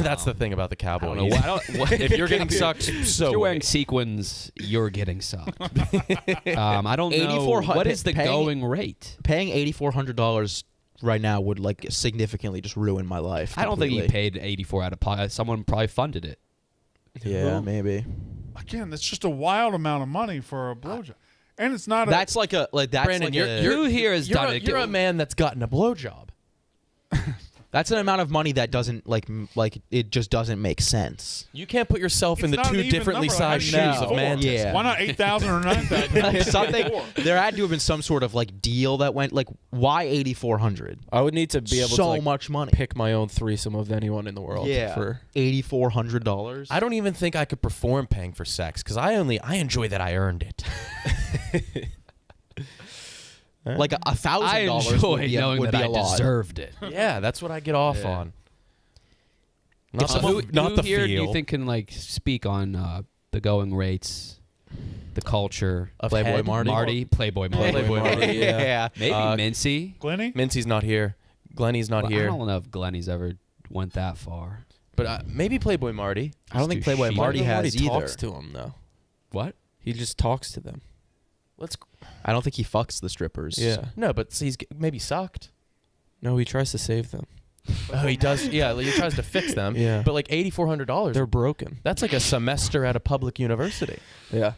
That's the thing about the
I
cowboy.
don't know.
If you're getting sucked,
if
so
you're wearing
wait.
sequins, you're getting sucked. I don't know.
8400
What is the
paying-
going rate?
Paying $8,400 right now would like significantly just ruin my life.
I don't think he
completely.
paid 84 out of pocket. Someone probably funded it.
Yeah, maybe.
Again, that's just a wild amount of money for a blowjob, and it's not.
That's like a like that's
Brandon,
like
you're-
a,
Who here has done it?
You're a man that's gotten a blowjob.
that's an amount of money that doesn't like it just doesn't make sense.
You can't put yourself in
It's
the
not an
two
even
differently
number. How
sized
do you
shoes
choose
of
four?
Mantis.
Yeah.
Why not 8,000 or 9,000?
Something there had to have been some sort of like deal that went like why 8,400?
I would need to be able
so
to like,
much money.
pick my own threesome of anyone in the world.
Yeah,
For
$8,400.
I don't even think I could perform paying for sex because I enjoy that I earned it.
like
I
$1,000
enjoy
would be,
knowing
would
that
be
I
a lot.
deserved it.
Yeah, that's what I get off
Yeah.
on. Not
So
the,
who,
not
who
the
here do
feel
you think can like speak on the going rates, the culture?
of
Playboy
head.
Marty?
Playboy Marty.
Playboy Marty,
yeah.
Maybe Mincy.
Glenny?
Mincy's not here. Glenny's not
Well,
here.
I don't know if Glenny's ever went that far.
But maybe Playboy Marty.
I don't think
Too
Playboy
shitty.
Marty has
Nobody
either.
talks to him though.
What?
He just talks to them.
Let's
I don't think he fucks the strippers.
Yeah.
no, but he's maybe sucked.
No, he tries to save them.
Oh, he does. Yeah, he tries to fix them.
Yeah.
But like $8,400.
They're broken.
That's like a semester at a public university.
Yeah.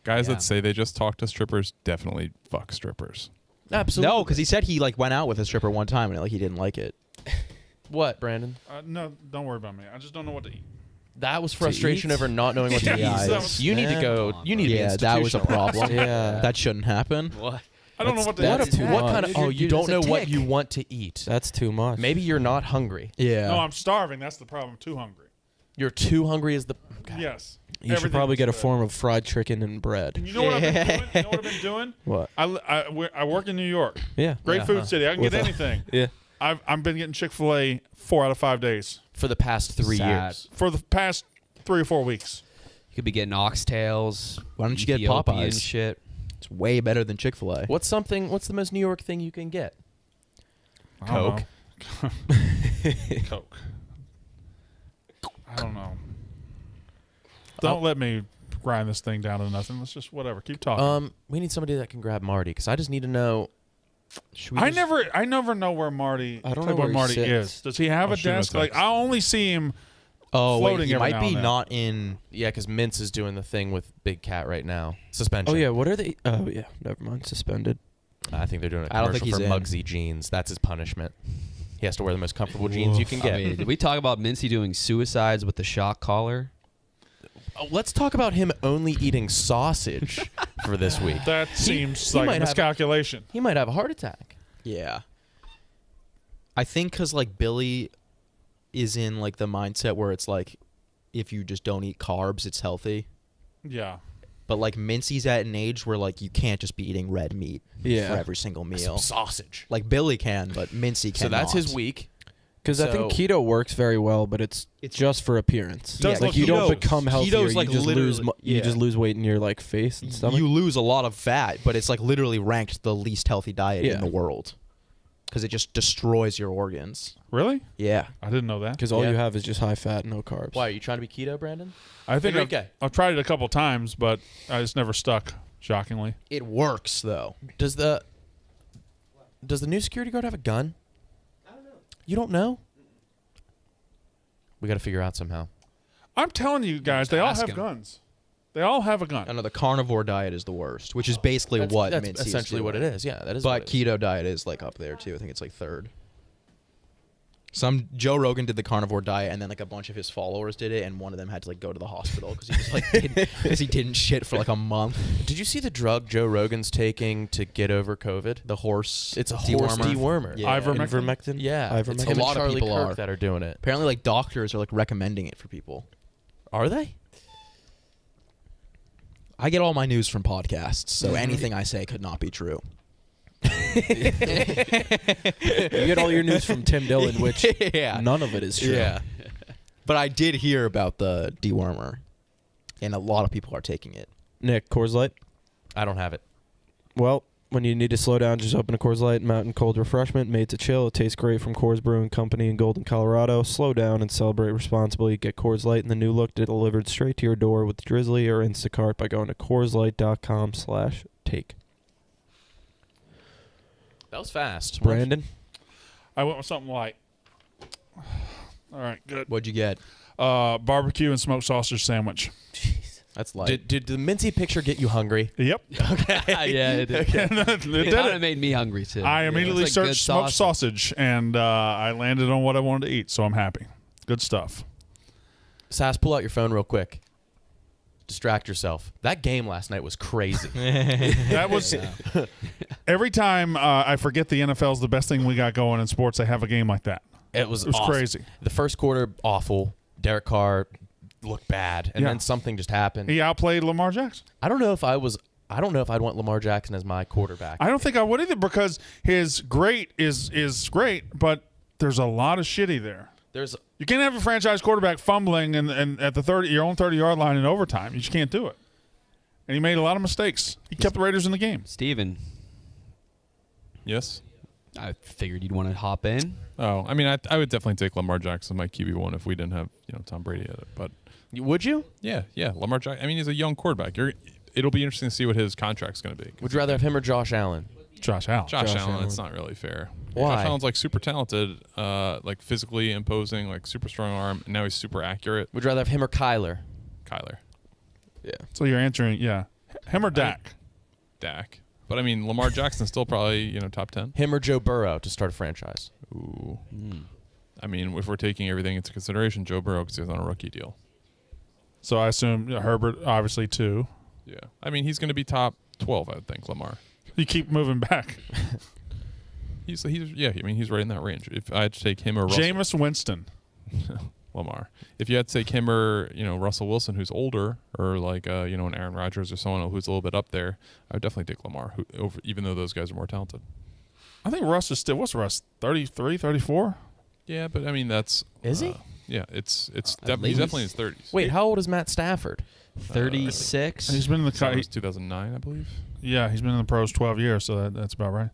Guys
Yeah.
that say they just talk to strippers definitely fuck strippers.
Absolutely.
No, because he said he like went out with a stripper one time and like he didn't like it.
What, Brandon?
No, don't worry about me. I just don't know what to eat.
That was frustration
eat?
over not knowing what to
Yeah,
eat.
it's-
You need to go.
Come on,
You need to be
Yeah, that was a
institutionalized.
problem.
Yeah.
That shouldn't happen.
What?
I don't know what to
that's
eat.
too
What
much.
kind of? Oh, you
You're
don't
just a
know what
dick.
you want to eat.
That's too much.
Maybe you're not hungry.
Yeah.
No, I'm starving. That's the problem. I'm too hungry.
You're too hungry. Is the
Yes.
You should
Everything
probably
is
get a
good.
form of fried chicken and bread.
And you know what I've been doing? You know what I've been doing?
What?
I work in New York.
Yeah.
Great
Yeah,
food
huh.
city. I can
With
get
a-
anything.
Yeah.
I've been getting Chick-fil-A 4 out of 5 days
for the past 3
Sad.
years?
for the past 3 or 4 weeks.
You could be getting oxtails.
Why don't you get
Ethiopian
Popeyes?
shit?
It's way better than Chick-fil-A.
What's the most New York thing you can get?
I don't
Coke.
know. Coke. I don't know. Don't let me grind this thing down to nothing. Let's just whatever. Keep talking.
We need somebody that can grab Marty because I just need to know. Should we
I
just-
never know where Marty.
I don't know
Playboy
where he
Marty
sits.
is. Does he have
I'll
a
shoot him a
desk? Like
text.
I only see him.
Oh, wait,
floating
he
every
might
now
be
and then.
not in.
Yeah, because Mintz is doing the thing with Big Cat right now. Suspension.
Oh yeah. What are they? Oh yeah. Never mind. Suspended.
I think they're doing a
I don't
commercial
think
for
he's in.
Muggsy jeans. That's his punishment. He has to wear the most comfortable jeans you can get.
I mean, did we talk about Mincy doing suicides with the shock collar?
Oh, let's talk about him only eating sausage for this week.
That seems
he
like
might
a
have-
miscalculation.
He might have a heart attack.
Yeah. I think because like Billy is in like the mindset where it's like if you just don't eat carbs, it's healthy.
Yeah.
But like Mincy's at an age where like you can't just be eating red meat
Yeah.
for every single meal.
Some sausage.
Like Billy can, but Mincy cannot.
So that's his week.
Because I think keto works very well, but it's just for appearance.
Does
like
look-
you don't
keto-
become healthier.
keto's like
you just lose.
literally-
You
yeah.
just lose weight in your like face and stomach.
You lose a lot of fat, but it's like literally ranked the least healthy diet in
Yeah.
the world because it just destroys your organs.
Really?
Yeah.
I didn't know that.
Because all
Yeah.
you have is just high fat, no carbs.
Why are you trying to be keto, Brandon?
I think
Enrique.
I've tried it a couple times, but I just never stuck. Shockingly.
It works though.
Does the Does the new security guard have a gun? I don't know. You don't know? We got to figure out somehow.
I'm telling you guys, they all
Ask
have
him.
guns. They all have a
I
gun.
know the carnivore diet is the worst, which is basically what
that's
Mincy's
essentially what it
doing.
is. Yeah, that is.
But
what it is.
keto diet is like up there too. I think it's like third. Some Joe Rogan did the carnivore diet, and then like a bunch of his followers did it, and one of them had to like go to the hospital because he just like because he didn't shit for like a month.
Did you see the drug Joe Rogan's taking to get over COVID?
The horse.
It's a horse dewormer.
Yeah.
Ivermectin?
Yeah, it's
Ivermectin.
him
A lot
and
of
Charlie
people
Kirk
are.
that are doing it.
Apparently, like doctors are like recommending it for people.
Are they?
I get all my news from podcasts, so anything I say could not be true.
You get all your news from Tim Dillon, which
Yeah.
none of it is true.
Yeah. But I did hear about the dewormer, and a lot of people are taking it.
Nick, Coors Light.
I don't have it.
Well, when you need to slow down, just open a Coors Light Mountain Cold Refreshment made to chill. It tastes great from Coors Brewing Company in Golden, Colorado. Slow down and celebrate responsibly. Get Coors Light in the new look delivered straight to your door with Drizzly or Instacart by going to CoorsLight.com/take.
That was fast.
Brandon?
I went with something light. All right, good.
What'd you get?
Barbecue and smoked sausage sandwich.
That's light.
Did the Mincy picture get you hungry?
Yep.
Yeah, it did.
It did
It kind
it.
of made me hungry too.
I immediately
It's like good
searched smoked sausage, and I landed on what I wanted to eat, so I'm happy. Good stuff.
Sass, pull out your phone real quick. Distract yourself. That game last night was crazy.
That was every time I forget the NFL's the best thing we got going in sports. They have a game like that.
It was
awesome.
crazy. The first quarter, awful. Derek Carr looked bad, and
Yeah.
then something just happened.
He outplayed Lamar Jackson.
I don't know if I'd want Lamar Jackson as my quarterback.
I don't think I would either because his great is great, but there's a lot of shitty there. You can't have a franchise quarterback fumbling and at the your own 30-yard line in overtime. You just can't do it. And he made a lot of mistakes. He kept the Raiders in the game.
Steven,
Yes.
I figured you'd want to hop in.
Oh, I mean, I would definitely take Lamar Jackson, my QB1, if we didn't have Tom Brady at it. But
Would you?
yeah, Lamar Jackson. I mean, he's a young quarterback. It'll be interesting to see what his contract's going to be.
Would you rather have him or Josh Allen?
Josh Allen.
Josh Allen,
Allen.
it's not really fair.
Why?
Josh Allen's like super talented, like physically imposing, like super strong arm. And now he's super accurate.
Would you rather have him or Kyler?
Kyler,
Yeah.
So you're answering, yeah. Him or Dak?
Dak. But I mean, Lamar Jackson's still probably top 10.
Him or Joe Burrow to start a franchise?
Ooh. I mean, if we're taking everything into consideration, Joe Burrow because he's on a rookie deal.
So I assume Herbert, obviously, too.
Yeah. I mean, he's going to be top 12, I would think, Lamar.
You keep moving back.
He's yeah. I mean, he's right in that range. If I had to take him or Russell,
Jameis Winston.
Lamar. If you had to take him or Russell Wilson, who's older, or like an Aaron Rodgers or someone who's a little bit up there, I would definitely take Lamar. Even though those guys are more talented.
I think Russ is still, what's Russ, 33, 34?
Yeah, but I mean that's
Is he?
Yeah, he's
least.
definitely in his 30s.
Wait, how old is Matt Stafford?
36.
He's been in the
So it was 2009, I believe.
yeah, he's been in the pros 12 years, so that's about right.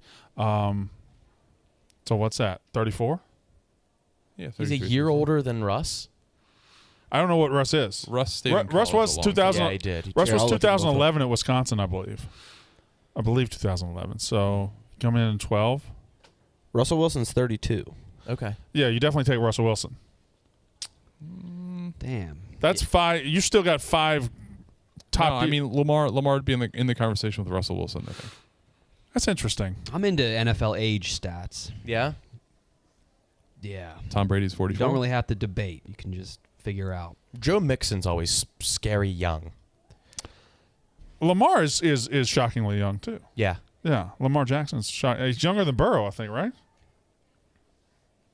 So what's that? 34?
Yeah,
He's a
33,
year
34.
older than Russ.
I don't know what Russ is.
Russ stayed. in
Russ
college
was
a long
2000.
time.
Yeah, he did.
Russ
Yeah,
was
I'll look at both
2011 at Wisconsin, I believe. I believe 2011. So coming in 12.
Russell Wilson's 32.
Okay.
Yeah, you definitely take Russell Wilson.
Damn.
That's five. You still got five top.
No, I mean Lamar would be in the conversation with Russell Wilson, I think.
that's interesting.
I'm into NFL age stats.
Yeah.
Yeah.
Tom Brady's
You
44.
don't really have to debate. You can just figure out.
Joe Mixon's always scary young.
Lamar is shockingly young too.
Yeah.
Yeah, Lamar Jackson's he's younger than Burrow, I think, right?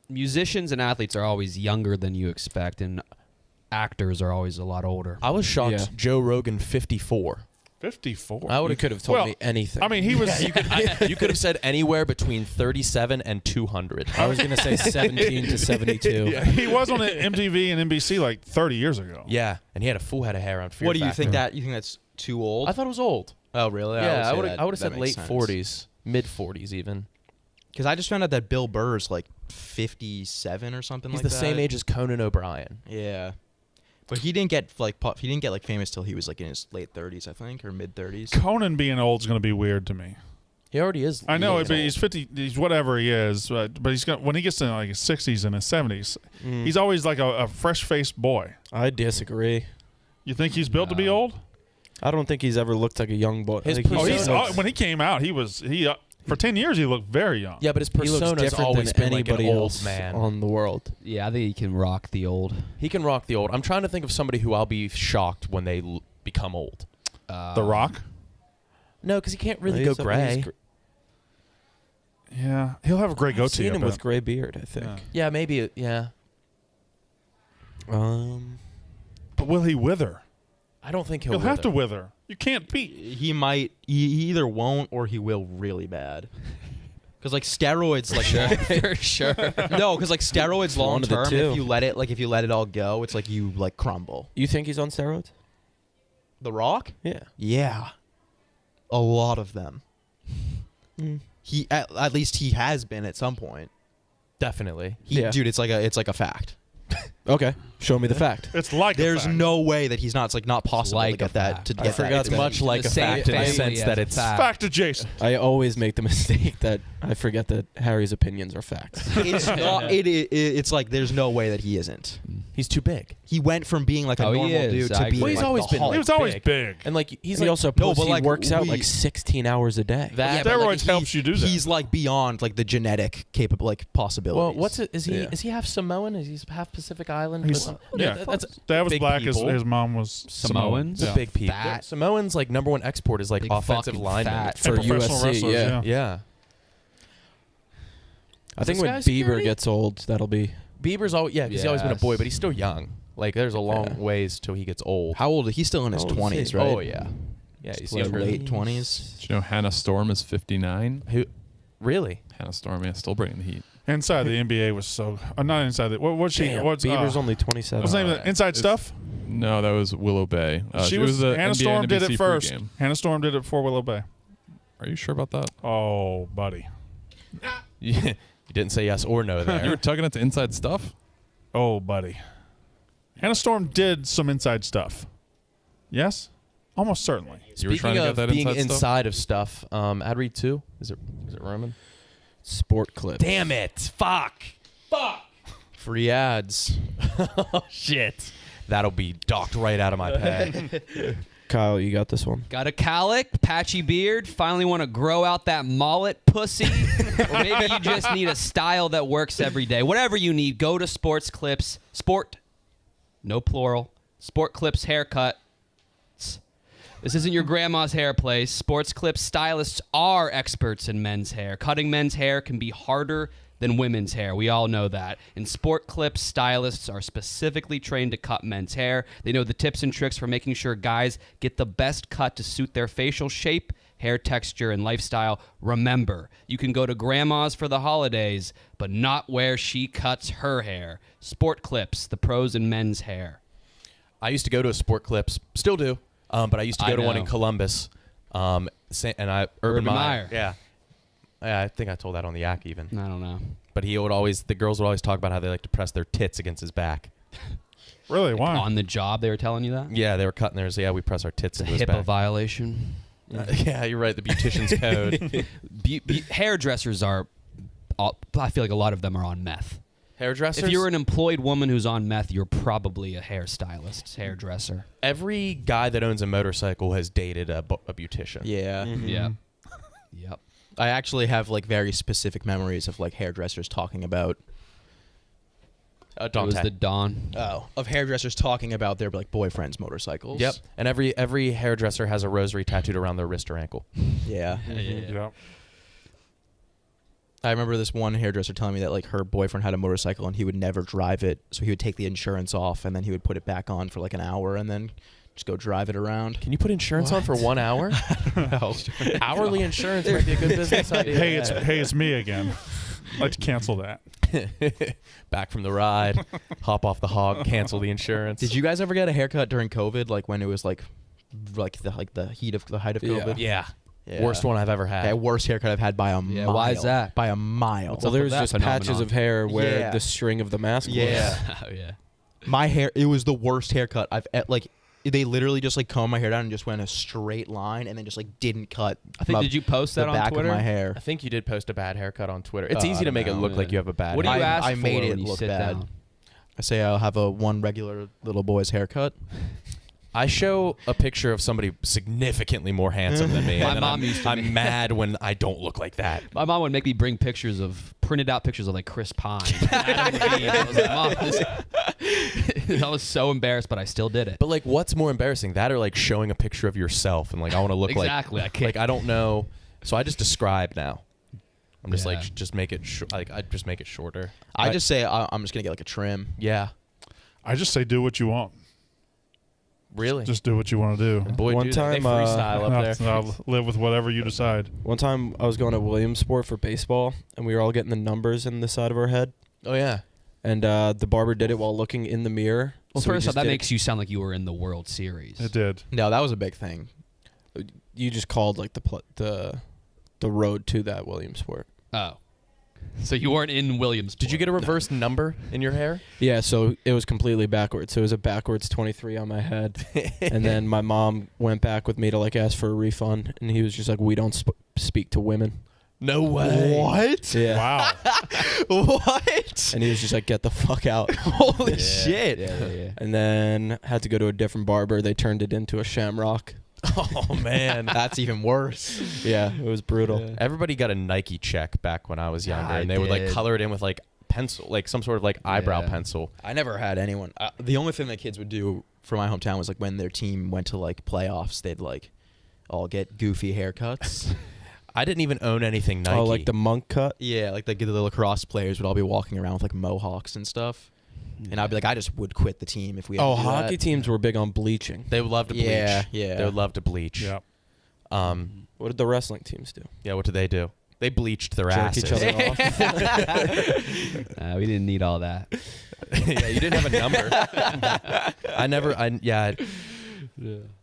Musicians and athletes are always younger than you expect, and actors are always a lot older.
I was shocked.
Yeah.
Joe Rogan 54.
54.
I would
You could have told
Well,
me anything.
I mean, he was.
you could have said anywhere between 37 and 200.
I was going to say 17 to 72.
He was on MTV and NBC like 30 years ago.
Yeah, and he had a full head of hair on Fear
What do you
Factor.
think that? You think that's too old?
I thought it was old.
Oh, really?
Yeah, I would
that
have said
makes
late
sense.
40s, mid 40s even.
Because I just found out that Bill Burr's like 57 or something
He's
like
the
that.
same age as Conan O'Brien.
Yeah. But he didn't get famous till he was like in his late 30s, I think, or mid 30s.
Conan being old is going to be weird to me.
He already is.
I know,
he is
but
old.
he's 50. He's whatever he is, but he's got when he gets to like his 60s and his 70s, he's always like a fresh-faced boy.
I disagree.
You think he's built to be old?
I don't think he's ever looked like a young boy.
His
Like, he
persona-
looks-
When he came out, he for 10 years he looked very young.
Yeah, but his
he looks
persona's
different
always
than
been like an
anybody
old
else
man.
on the world.
Yeah, I think he can rock the old.
He can rock the old. I'm trying to think of somebody who I'll be shocked when they become old.
The Rock.
No, because he can't really
He's
go
a-
gray.
he's
Yeah, he'll have a gray
I've
goatee.
seen
I
him
bet.
with gray beard, I think.
Yeah.
Yeah, maybe. Yeah,
But will he wither?
I don't think he'll.
He'll have
wither.
to wither. You can't beat.
He might. He either won't or he will really bad. Because like steroids, like
For sure.
no, because like steroids long
One of the
term,
two.
if you let it all go, it's like you like crumble.
You think he's on steroids?
The Rock?
Yeah.
Yeah, a lot of them. He at least he has been at some point.
Definitely.
Yeah.
Dude, it's like a fact.
Okay. Show me the fact.
It's like a
There's
fact.
no way that he's not. It's like not possible
like
to get
a
that.
fact.
To
I
get that.
forgot
It's
that.
much like
The
a
same
fact in the
family
sense
as
that
a
it's
fact.
fact adjacent.
I always make the mistake that I forget that Harry's opinions are facts.
It's not. It's like there's no way that he isn't.
he's too big.
He went from being like a
Oh, he
normal
is.
dude
I
to being
agree.
Well, he's
like
always
the
been
Hulk.
He was always big.
And like he's
He
like
also
No,
posts,
but, like,
he works out
we-
like 16 hours a day.
that.
Yeah, but,
Steroids helps you do that.
He's like beyond like the genetic capable like possibilities.
Well, what's it? Is he?
Yeah.
Is he half Samoan? Is he half Pacific Island?
He's- yeah.
that's
Dad was
big
black.
people.
His mom was
Samoans?
Yeah.
big people.
Fat.
Samoans like number one export is like
Big
offensive
fucking
linemen.
fat.
And
For
professional
USC,
wrestlers.
yeah.
Yeah.
I think
This
when
guy
Bieber
scary?
gets old, that'll be.
Bieber's always because he's always been a boy,
Yes.
but he's still young. Like there's a long
Yeah.
ways till he gets old.
How old? He's still in his
How old is
20s,
he?
right?
Oh yeah, yeah. He's
Like
younger.
late 20s.
Did you know Hannah Storm is 59?
Who? Really?
Hannah Storm, yeah, still bringing the heat.
Inside the NBA was so. Not inside the. What's she?
Damn,
What's
Bieber's
uh,
only 27.
What's the name of the inside stuff?
No, that was Willow Bay.
She
it
was.
the
Hannah
NBA
Storm did
NBC
it first.
pregame.
Hannah Storm did it for Willow Bay.
Are you sure about that?
Oh, buddy.
You didn't say yes or no
You
there.
were tugging at the inside stuff?
Oh, buddy. Hannah Storm did some inside stuff. Yes, almost certainly.
You were
Speaking
trying to get
of
that
being
inside stuff?
of stuff, ad read 2. Is it Roman?
Sport clip.
Damn it! Fuck!
Free ads.
Oh shit! That'll be docked right out of my pay.
Kyle, you got this one.
Got a cowlick, patchy beard, finally want to grow out that mullet, pussy. Or maybe you just need a style that works every day. Whatever you need, go to Sports Clips. No plural. Sport Clips Haircut. This isn't your grandma's hair place. Sports Clips stylists are experts in men's hair. Cutting men's hair can be harder than women's hair. We all know that. And Sport Clips stylists are specifically trained to cut men's hair. They know the tips and tricks for making sure guys get the best cut to suit their facial shape, hair texture, and lifestyle. Remember, you can go to grandma's for the holidays, but not where she cuts her hair. Sport Clips, the pros in men's hair.
I used to go to a Sport Clips, still do, but I used to go
I
to one
know.
in Columbus, and Urban
Urban
Meyer.
Meyer.
Yeah, I think I told that on the Yak even.
I don't know.
But the girls would always talk about how they like to press their tits against his back.
Really? Why?
On the job, they were telling you that?
Yeah, they were cutting theirs. Yeah, we press our tits
It's a
into his
HIPAA
back.
violation.
Yeah, you're right. The beautician's code.
Hairdressers are, I feel like a lot of them are on meth.
Hairdressers.
If you're an employed woman who's on meth, you're probably a hairstylist, hairdresser.
every guy that owns a motorcycle has dated a beautician.
Yeah.
Yep. Yep.
I actually have like very specific memories of like hairdressers talking about
It was
Dante.
the Dawn.
of hairdressers talking about their like boyfriends' motorcycles.
Yep. And every hairdresser has a rosary tattooed around their wrist or ankle.
Yeah.
Yeah.
I remember this one hairdresser telling me that like her boyfriend had a motorcycle and he would never drive it, so he would take the insurance off and then he would put it back on for like an hour and then just go drive it around.
Can you put insurance on for 1 hour?
No.
Hourly insurance might be a good business idea.
Hey, it's me again. I'd like to cancel that.
Back from the ride, hop off the hog, cancel the insurance.
Did you guys ever get a haircut during COVID, like when it was like the height of COVID?
Yeah.
Yeah.
Worst one I've ever had.
Okay, worst haircut I've had by a
Yeah,
mile.
why is that?
By a mile.
Well, there's
that
just patches
phenomenon?
of hair where
Yeah.
the string of the mask was.
Yeah.
Oh, yeah.
My hair, it was the worst haircut I've like. they literally just like combed my hair down and just went a straight line and then just like didn't cut.
I think did you post
the
that on
back
Twitter?
of my hair?
I think you did post a bad haircut on Twitter. It's
I
easy to
don't
make it
know.
look like you have a bad
What do you
haircut.
ask
I
for
made it
when you
look
sit
bad.
down?
I say I'll have a one regular little boy's haircut.
I show a picture of somebody significantly more handsome than me.
My
and then
mom used to
I'm
make-
mad when I don't look like that.
My mom would make me bring printed out pictures of like Chris Pine. Adam Levine. I was like, Mom, I was so embarrassed, but I still did it.
But like, what's more embarrassing, that or like showing a picture of yourself and like I want to look
Exactly, I
like
can't-
I don't know. So I just describe now. I'm just
Yeah.
like just make it like I just make it shorter.
I just say I'm just gonna get like a trim.
Yeah,
I just say do what you want.
really.
Just do what you want to do.
Boy,
One
dude,
time,
they freestyle up there.
I'll live with whatever you decide.
One time I was going to Williamsport for baseball, and we were all getting the numbers in the side of our head.
Oh yeah.
And the barber did it while looking in the mirror.
Well,
So we
first off,
just
that
did it-
makes you sound like you were in the World Series.
It did.
No, that was a big thing.
You just called like the road to that Williamsport.
Oh. So you weren't in Williams.
Did you get a reverse number in your hair?
Yeah, so it was completely backwards. So it was a backwards 23 on my head. And then my mom went back with me to like ask for a refund, and he was just like, "We don't speak to women."
No way.
What?
Yeah.
Wow.
What?
And he was just like, "Get the fuck out."
Holy shit.
Yeah.
And then had to go to a different barber. They turned it into a shamrock.
Oh man.
That's even worse.
Yeah, it was brutal.
Everybody got a Nike check back when I was younger,
I
and they would like
did.
color it in with like pencil, like some sort of like eyebrow
Yeah.
pencil.
I never had anyone. The only thing that kids would do for my hometown was like when their team went to like playoffs, they'd like all get goofy haircuts.
I didn't even own anything Nike.
Oh, like the monk cut?
Yeah, like the lacrosse players would all be walking around with like mohawks and stuff. And I'd be like, I just would quit the team if we had
Oh,
to do
hockey
that.
teams were big on bleaching.
They would love to bleach.
Yeah.
They would love to bleach.
Yeah.
What did the wrestling teams do?
Yeah, what did they do? They bleached their
Jerk
asses.
each other off?
We didn't need all that.
Yeah, you didn't have a number.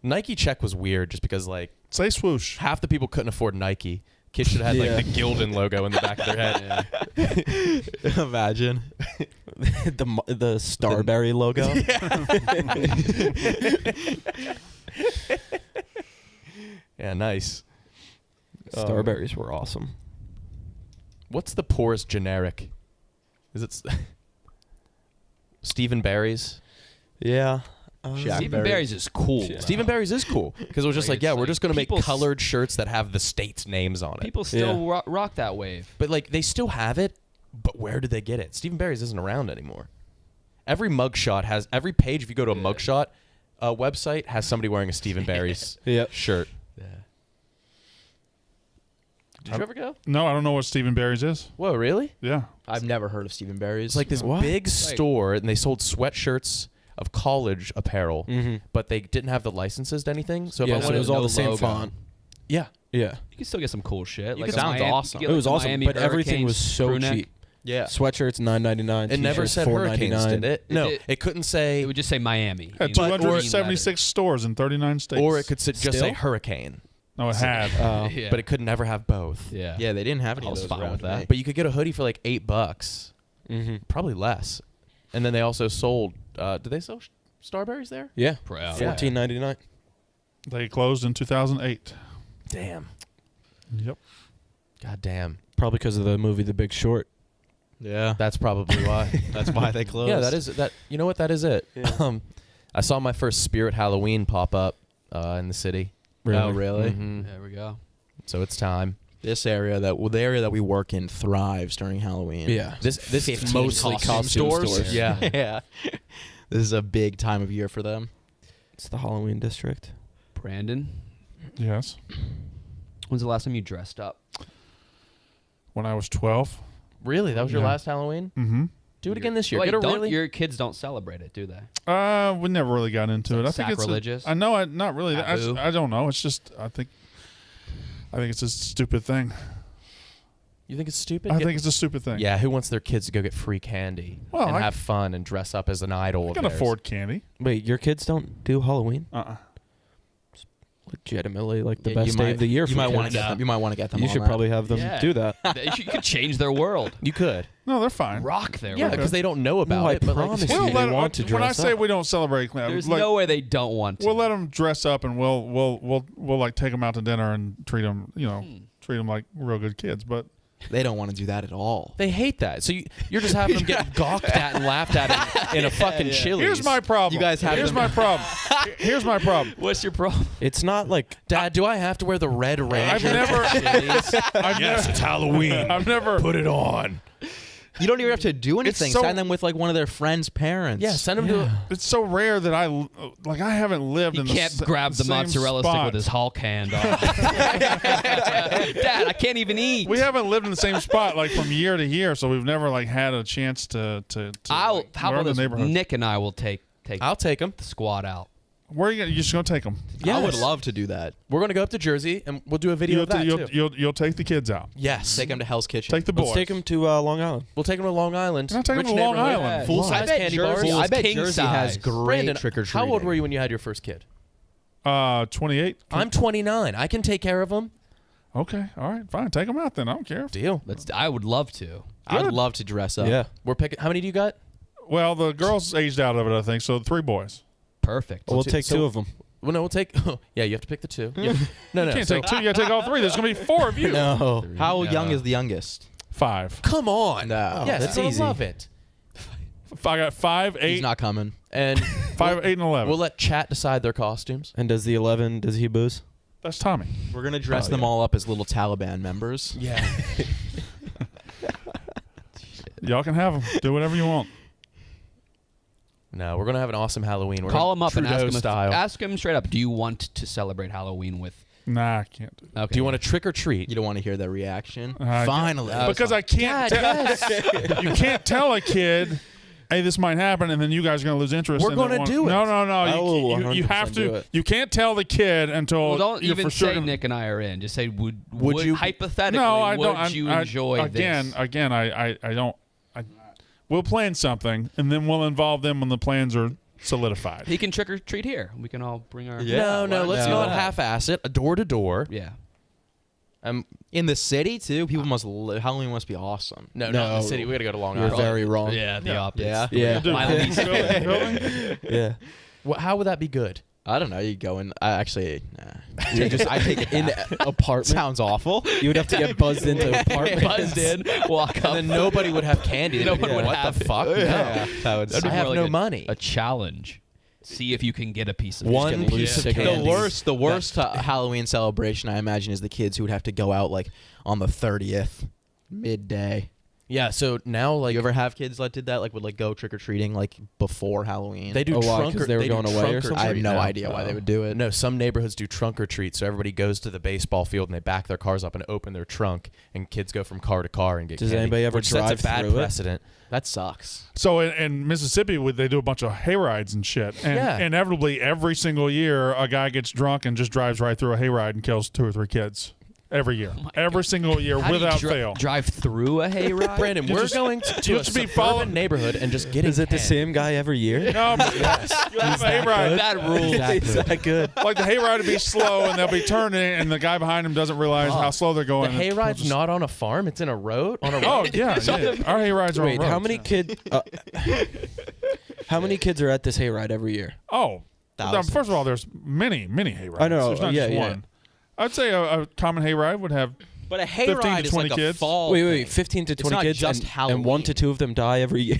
Nike check was weird just because like
Say swoosh.
half the people couldn't afford Nike. Kids should have had
Yeah.
like the Gildan logo in the back of their head.
Imagine.
the Starberry logo?
Yeah, nice.
Starberries were awesome.
What's the poorest generic? Is it Stephen Barry's?
Yeah.
Shaq
Stephen
Barry.
Barry's is cool.
Yeah.
Stephen Barry's is cool because it was just
Like,
like, yeah,
it's
we're
like
just gonna make
people
colored shirts that have the state's names on it.
People still rock that wave.
But like they still have it, but where did they get it? Stephen Barry's isn't around anymore. Every mugshot has every page. If you go to a mugshot website, has somebody wearing a Stephen Barry's
Yep.
shirt.
Yeah.
Did you ever go?
No, I don't know what Stephen Barry's is.
Whoa, really?
Yeah.
I've never heard of Stephen Barry's.
It's like this
What?
big store, and they sold sweatshirts of college apparel,
Mm-hmm.
but they didn't have the licenses to anything. So if
Yeah,
I
so it
wanted
was
to
all
no
the same
logo.
font.
yeah,
Yeah.
You can still get some cool shit. Like
could-
a
sounds
Miami-
awesome.
you get,
It was
like, a
awesome,
Miami
but everything was
Hurricanes
so
crew neck.
cheap.
yeah.
Sweatshirts $9.99.
it never
t-shirts
said Hurricanes,
$4.99.
did it? No,
It-
it couldn't say,
It would just say Miami.
Had
You know,
276 stores in 39 states.
or it could just say
Still?
Hurricane,
No, it had.
Yeah.
but it could never have both.
Yeah.
Yeah, they didn't have any
I
of
was
those
fine
around
with that.
me.
But you could get a hoodie for like $8,
Mm-hmm.
probably less. And then they also sold. Did they sell Starberries there?
Yeah.
Proud.
Yeah.
$14.99.
They closed in 2008.
Damn.
Yep.
God damn.
Probably because of the movie The Big Short.
Yeah.
That's probably why.
That's why they closed.
Yeah, that is that. You know what? That is it.
Yeah.
I saw my first Spirit Halloween pop up in the city.
Oh, really?
Mhm.
There we go.
So it's time.
The area that we work in thrives during Halloween.
Yeah.
This
15
mostly costume stores.
Yeah.
Yeah. This is a big time of year for them.
It's the Halloween district.
Brandon,
Yes.
when's the last time you dressed up?
When I was 12.
Really? That was your
Yeah.
last Halloween?
Mm-hmm.
Do it again this year.
Wait,
Get a
don't-
really.
your kids don't celebrate it, do they?
We never really got into it. I think
sacrilegious?
it's. I know. Not really.
Taboo?
I don't know. It's just. I think it's a stupid thing.
You think it's stupid?
I think it's a stupid thing.
Yeah. Who wants their kids to go get free candy
Well,
and
I-
have fun and dress up as an idol?
I
of
can
theirs?
afford candy.
Wait, your kids don't do Halloween? legitimately like the
Yeah,
best day of the year.
You
for
might want to
kids.
get them. You might want to get them.
You
on
should
that.
probably have them
Yeah.
do that.
You could change their world.
You could.
No, they're fine.
Rock their
Yeah,
world.
because they don't know about
No, I
it. but,
promise
like,
you.
We'll
they
let
want to
when I
dress
say
up.
we don't celebrate,
There's
like,
no way they don't want to.
we'll let them dress up and we'll like take them out to dinner and treat them, treat them like real good kids. But
They don't want to do that at all.
They hate that. So you're just having them get gawked at and laughed at in a fucking Chili's.
here's my problem.
You guys have
Here's
them-
my problem. Here's my problem.
What's your problem?
It's not like
Dad, do I have to wear the red Ranger?
I've
Yes,
never,
it's Halloween.
I've never.
Put it on.
You don't even have to do anything.
so-
Send them with like one of their friends' parents.
Yeah, send them to.
It's so rare that I haven't lived
He
in
can't
the
grab the
same
mozzarella stick
spot.
with his Hulk hand on. Dad, I can't even eat.
We haven't lived in the same spot like from year to year, so we've never like had a chance to
I'll.
like,
How
learn
about
the
this?
neighborhood.
Nick and I will take
I'll take them.
the squad out.
Where are you? You just gonna take them?
I would love to do that.
We're gonna go up to Jersey and we'll do a video of that too.
You'll take the kids out.
Yes.
Take them to Hell's Kitchen.
Take the boys.
let's take them to Long Island.
We'll take them to Long Island.
Can I take 'em
Rich
to Long
neighborhood,
Island?
Full
I
size
bet
candy
Jersey-
bars.
I bet Jersey has
great
Brandon,
trick or treating.
how old were you when you had your first kid?
28.
I'm 29. I can take care of them.
Okay. All right. Fine. Take them out then. I don't care.
Deal.
I would love to.
I'd love to dress up.
Yeah.
We're picking. How many do you got?
Well, the girls aged out of it, I think. So 3 boys.
Perfect.
We'll take
so-
2 of them.
Well, no, we'll take. Yeah, you have to pick the 2. No, no.
You can't
so-
take 2. You got to take all 3. There's gonna be 4 of you.
No.
How
Yeah.
young is the youngest?
5.
Come on.
No.
Yes,
that's
I
easy.
love it.
I got 5, 8,
He's not coming.
And
5, 8, and 11.
we'll let chat decide their costumes.
And does the 11? Does he booze?
That's Tommy.
We're gonna dress
Oh,
them
yeah.
all up as little Taliban members.
Yeah.
Y'all can have them. Do whatever you want.
No, we're gonna have an awesome Halloween. We're
Call
gonna
him up and ask
Trudeau
him.
style.
Ask him straight up. Do you want to celebrate Halloween with?
Nah, I can't do
Okay.
Do you want to trick or treat?
You don't want to hear their reaction.
it.
Finally.
That was
Because I can't. You can't tell a kid, "Hey, this might happen," and then you guys are gonna lose interest.
We're
and then
gonna
want-
do it.
No, no, no.
I will
You have
100% do
to.
it.
You can't tell the kid until
Well, don't
you're
even
for sure
say
gonna-
Nick and I are in. Just say would
Would you-
hypothetically
No, I
would
don't.
you
I,
enjoy
again,
this?
Again, I don't. We'll plan something, and then we'll involve them when the plans are solidified.
He can trick or treat here. We can all bring our
No, let's not half-ass it. Door to door.
Yeah.
In the city too. People must. Halloween must be awesome.
No, not in the city. We gotta go to Long
You're
Island.
very wrong.
Yeah, the opposite.
Yeah.
Yeah.
Dude,
My least favorite.
building?
Yeah.
How would that be good?
I don't know. You go in. Actually, nah. I take it
In
back.
apartment.
Sounds awful.
You would have to get buzzed into apartment.
Buzzed in, walk up.
And then nobody would have candy. They'd be
Nobody
like,
would
what
have
the
it.
fuck?
Yeah. That would.
That'd be
I
more
have
like
no
a-
money.
A challenge. See if you can get a piece of
One
candy.
piece of
Yeah.
candy.
The worst Halloween celebration I imagine is the kids who would have to go out like on the 30th, midday.
Yeah. So now, like,
You ever have kids that did that? Like would like go trick or treating like before Halloween?
they do
Oh, why,
trunk
'cause
or
they were
do
going away or
trunk
something?
I have
treat
no
now.
idea why they would do it.
No, some neighborhoods do trunk or treat. So everybody goes to the baseball field and they back their cars up and open their trunk, and kids go from car to car and get
Does
candy,
anybody ever
which sets
drive
a bad
through it?
precedent.
That sucks.
So in Mississippi, they do a bunch of hayrides and shit. And
Yeah.
inevitably, every single year, a guy gets drunk and just drives right through a hayride and kills 2 or 3 kids. Every year. Every single year,
How do you
without
dri-
fail.
Drive through a hayride?
Brandon,
You
we're
just-
going to
you
a
just be
suburban
following-
neighborhood and just getting.
Is it the
canned.
same guy every year?
No, but you have a hayride.
That rules.
Is that good?
Like the hayride would be slow and they'll be turning, and the guy behind him doesn't realize how slow they're
The
going.
hayride's
Just-
not on a farm; it's in a road. On a road.
Oh yeah, our hayrides are
Wait,
on
how
roads.
many kid? How many kids are at this hayride every year?
Oh,
Thousands.
first of all, there's many hayrides.
I know,
There's not
yeah,
just
yeah.
one. I'd say a common hayride would have.
But a
15 to
hayride is
20
like
kids.
a fall.
Wait,
thing.
15 to
It's
20
not
kids,
just
and
Halloween.
1 to 2 of them die every year.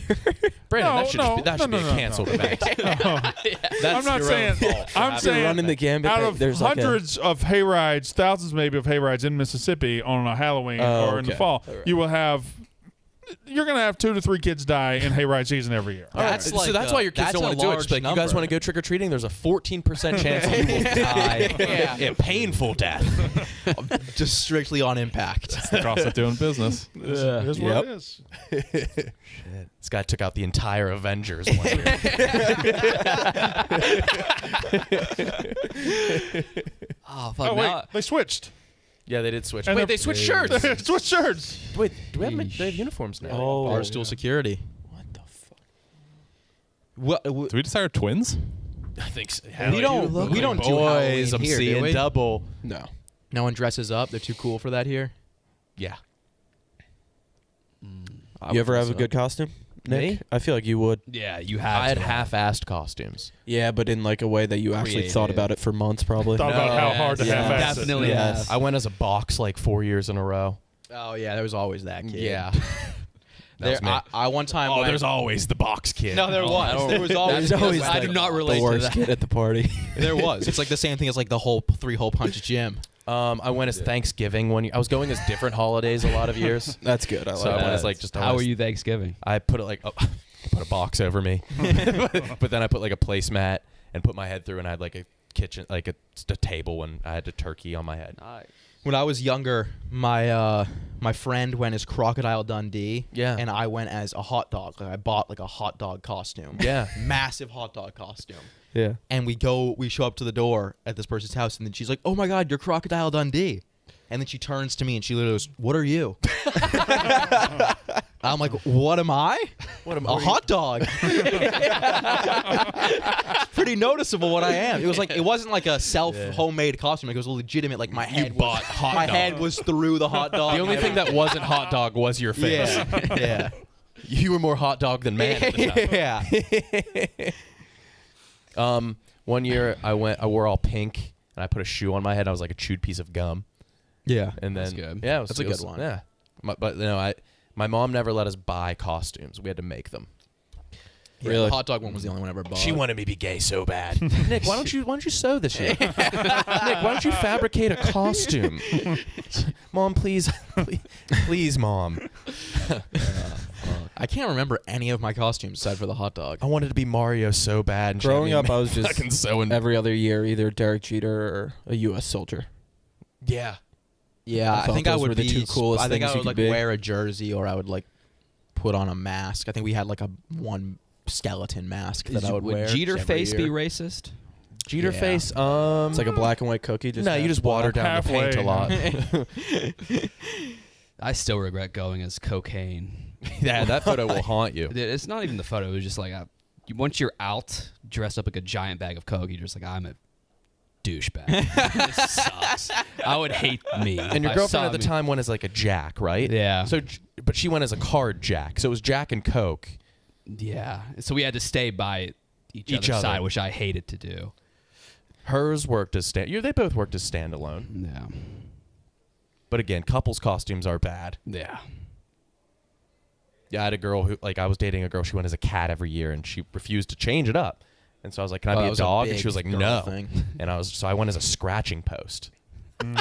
Brandon,
No,
that should, just be, that
no,
should
no,
be a
no, no.
canceled event.
I'm
That's
not
your
saying.
own fault. for
I'm
having
saying
it.
running the gambit.
out of
there's like
hundreds of hayrides, thousands maybe of hayrides in Mississippi on a Halloween
Oh,
or in the
okay.
fall, you will have. You're gonna have 2 to 3 kids die in hayride season every year.
That's
so
like
that's
a-
why your kids
that's
don't
a
want to do it. Just
large
like, you guys
number.
want to go trick or treating? There's a 14% chance you will die a painful death.
just strictly on impact.
The cost of doing business.
Here's what it is.
This guy took out the entire Avengers one year.
Oh, fuck.
Oh wait,
now-
they switched.
Yeah, they did switch.
And
Wait,
they're-
they switched shirts.
They switched shirts.
Wait, do we have they have uniforms now?
Oh,
Barstool security.
what the fuck?
What?
Did we decide twins?
I think so.
We don't do Halloween
boys. I'm
here, do
seeing
we?
double.
No.
No one dresses up. They're too cool for that here.
Yeah.
You ever have a good costume, Nick?
Me?
I feel like you would.
Yeah, you have.
I had
to.
half-assed costumes.
Yeah, but in like a way that you actually thought
Creative.
about it for months, probably.
Thought about how hard to
Yeah.
half-ass it.
Definitely.
Yes.
Yes.
I went as a box like 4 years in a row.
Oh yeah, there was always that kid.
Yeah.
There,
was me.
I one time.
Oh,
went,
there's always the box kid.
no, there was. There was always.
There's always
I do
like,
not relate
the
to
worst
that.
kid at the party.
There was. It's like the same thing as like the whole 3-hole punch gym.
I went as Thanksgiving one year. I was going as different holidays a lot of years.
That's good. I
So I
like
went
that.
as like just.
How were you Thanksgiving?
I put it like put a box over me, but then I put like a placemat and put my head through, and I had like a kitchen, like a table, and I had a turkey on my head.
When I was younger, my friend went as Crocodile Dundee.
Yeah.
And I went as a hot dog. Like I bought like a hot dog costume.
Yeah.
Massive hot dog costume.
Yeah.
And we show up to the door at this person's house, and then she's like, "Oh my God, you're Crocodile Dundee." And then she turns to me and she literally goes, "What are you?" I'm like, "What am I?
What am
A hot dog." It's pretty noticeable what I am. It was like it wasn't like a homemade costume. Like it was a legitimate. Like my head
bought hot
my
dog.
head was through the hot dog.
The only thing that wasn't hot dog was your face.
yeah, yeah,
You were more hot dog than man at the time.
yeah.
One year I wore all pink and I put a shoe on my head. I was like a chewed piece of gum.
Yeah.
And then
That's good.
yeah, it was,
That's a
it was-
good one.
Yeah, but you know, my mom never let us buy costumes. We had to make them.
Really? The hot dog one was the only one I ever bought.
She wanted me to be gay so bad. Nick, why don't you sew this year? Nick, why don't you fabricate a costume? Mom, please, please, Mom.
I can't remember any of my costumes aside for the hot dog.
I wanted to be Mario so bad. And she had
Growing
me
up, I was just
fucking sewing.
every other year either Derek Jeter or a U.S. soldier.
Yeah.
Yeah,
I
I
thought
think I
those
would
were the
be.
two coolest
I think
things
I
you
would
could
like
be.
wear a jersey, or I would like put on a mask. I think we had like a one skeleton mask that I would wear.
Jeter
every
face be
year.
racist?
Jeter
Yeah.
face.
It's like a black and white cookie. Just
No, you just water down the paint a lot.
I still regret going as cocaine.
Yeah, that photo will haunt you.
It's not even the photo. It was just like once you're out, dressed up like a giant bag of coke, you're just like, I'm a douchebag. This sucks. I would hate me.
And your
if I
girlfriend
saw
at the
me.
time went as like a Jack, right?
Yeah.
So, but she went as a card Jack. So it was Jack and Coke.
Yeah. So we had to stay by each
Each
other's
other.
side, which I hated to do.
Hers worked as They both worked as standalone.
Yeah.
But again, couples costumes are bad.
Yeah.
Yeah, I had a girl who, like, I was dating a girl. She went as a cat every year, and she refused to change it up. And so I was like, "Can I
Oh,
be
that
a
was a
dog?" and
big
she was like,
girl
"No."
thing.
And I went as a scratching post.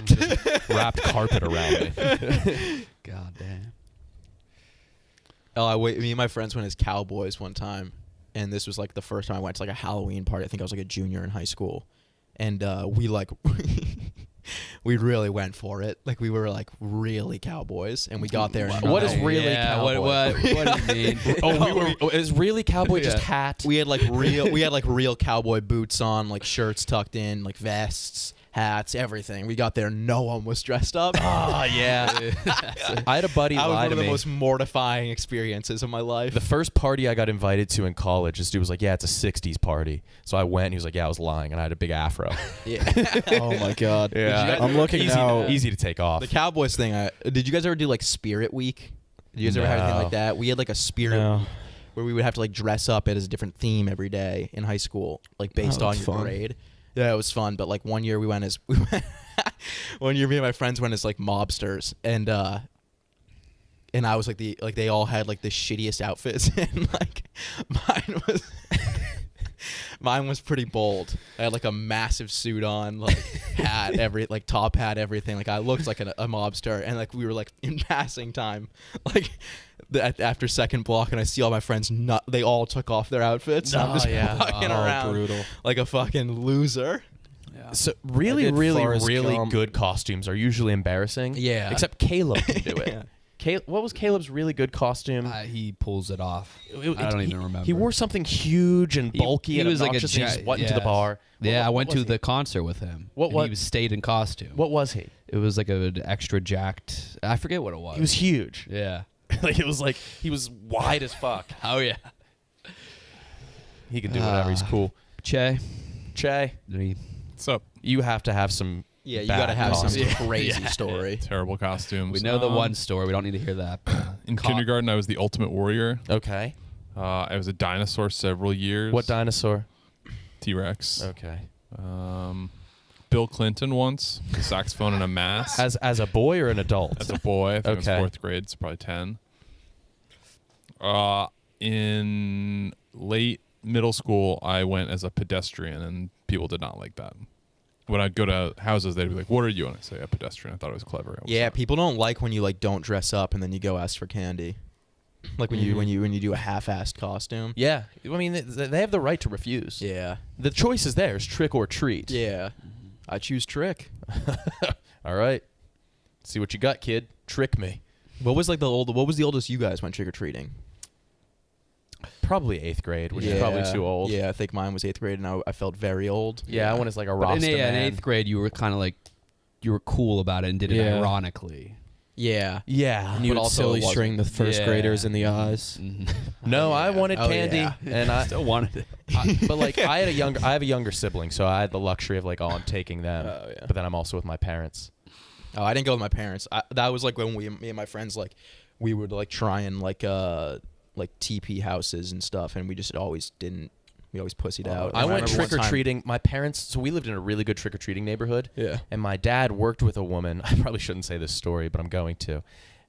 Just wrapped carpet around me.
God damn.
Me and my friends went as cowboys one time, and this was like the first time I went to like a Halloween party. I think I was like a junior in high school, and we like we really went for it. Like we were like really cowboys, and we got there. And
What is really
yeah,
cowboy?
What do you mean?
Is really cowboy just hat?
we had like real cowboy boots on, like shirts tucked in, like vests, hats, everything. We got there, no one was dressed up.
Ah, yeah. I had a buddy
That was
lie
one
to
of the
me.
most mortifying experiences of my life.
The first party I got invited to in college, this dude was like, "Yeah, it's a '60s party." So I went, and he was like, "Yeah, I was lying," and I had a big afro.
yeah.
Oh my god.
Yeah.
I'm looking
easy,
now.
Easy to take off.
The Cowboys thing. Did you guys ever do like Spirit Week? Did you guys ever have anything
No.
like that? We had like a Spirit
No.
where we would have to like dress up as a different theme every day in high school, like based
Oh,
on
that's
your
fun.
grade. Yeah, it was fun. But like one year one year me and my friends went as like mobsters, and I was like they all had like the shittiest outfits, and like mine was pretty bold. I had like a massive suit on, like hat, top hat, everything. Like I looked like a mobster, and like we were like in passing time, like after second block, and I see all my friends. They all took off their outfits. And I'm just walking around
brutal.
like a fucking loser.
So
I
really,
did
really,
Forrest
really
Gump.
good costumes are usually embarrassing.
Yeah.
Except Caleb can do it.
Yeah.
What was Caleb's really good costume?
He pulls it off.
It-
I don't
he-
even remember.
He wore something huge and bulky
He
and
was like a
obnoxious. And he just
gi-
went into the
yes.
bar.
Yeah, I
What
went
was
to
he?
the concert with him.
What-
and
what-
He stayed in costume.
What was he?
It was like an extra jacked. I forget what it was.
He was huge.
Yeah.
Like it was like he was wide as fuck.
Oh yeah.
He can do whatever. He's cool.
Che.
Che,
What's up?
you have to have some.
Yeah, you
bad
gotta have some
costumes.
crazy story.
Terrible costumes.
We know the one story. We don't need to hear that.
In kindergarten, I was the Ultimate Warrior.
Okay.
I was a dinosaur several years.
What dinosaur?
T-Rex.
Okay.
Bill Clinton once, a saxophone and a mask.
As a boy or an adult?
As a boy, I think
Okay.
it was 4th grade. It's probably 10. In late middle school, I went as a pedestrian, and people did not like that. When I'd go to houses, they'd be like, "What are you?" And I'd say, "A pedestrian." I thought it was clever. I was
Yeah,
not.
people don't like when you like don't dress up and then you go ask for candy. Like when you do a half-assed costume.
Yeah. I mean, they have the right to refuse.
Yeah.
The choice is theirs, trick or treat.
Yeah. I choose trick.
All right. See what you got, kid. Trick me.
What was the oldest you guys went trick or treating?
Probably 8th grade, which is probably too old.
Yeah, I think mine was 8th grade, and I felt very old.
Yeah, I went as like a
But
Rasta
in
man.
8th grade, you were kind of like, you were cool about it and did it
Yeah.
ironically.
Yeah.
Yeah.
And you
But
would
also
silly
it wasn't.
string the first
Yeah.
graders in the eyes.
No, I wanted
Oh,
candy,
yeah.
and I
Still wanted it.
but like I have a younger sibling, so I had the luxury of like, I'm taking them.
Oh, yeah.
But then I'm also with my parents.
Oh, I didn't go with my parents. That was like when me and my friends we would like try and like TP houses and stuff, and we just always didn't. We always pussied out.
I went
remember one
trick or
time-
treating. My parents, so we lived in a really good trick or treating neighborhood.
Yeah.
And my dad worked with a woman. I probably shouldn't say this story, but I'm going to.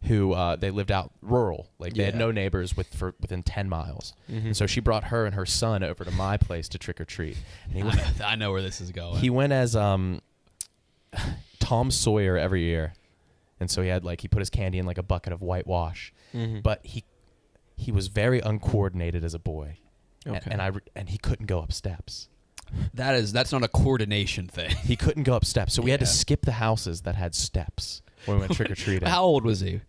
Who they lived out rural, like they had
Yeah.
no neighbors within 10 miles.
Mm-hmm.
And so she brought her and her son over to my place to trick or treat. And he went,
I know where this is going.
he went as Tom Sawyer every year, and so he put his candy in like a bucket of whitewash.
Mm-hmm.
But he was very uncoordinated as a boy,
Okay.
and he couldn't go up steps.
That's not a coordination thing.
He couldn't go up steps, so we had to
Yeah.
skip the houses that had steps when we went trick or treating.
How old was he?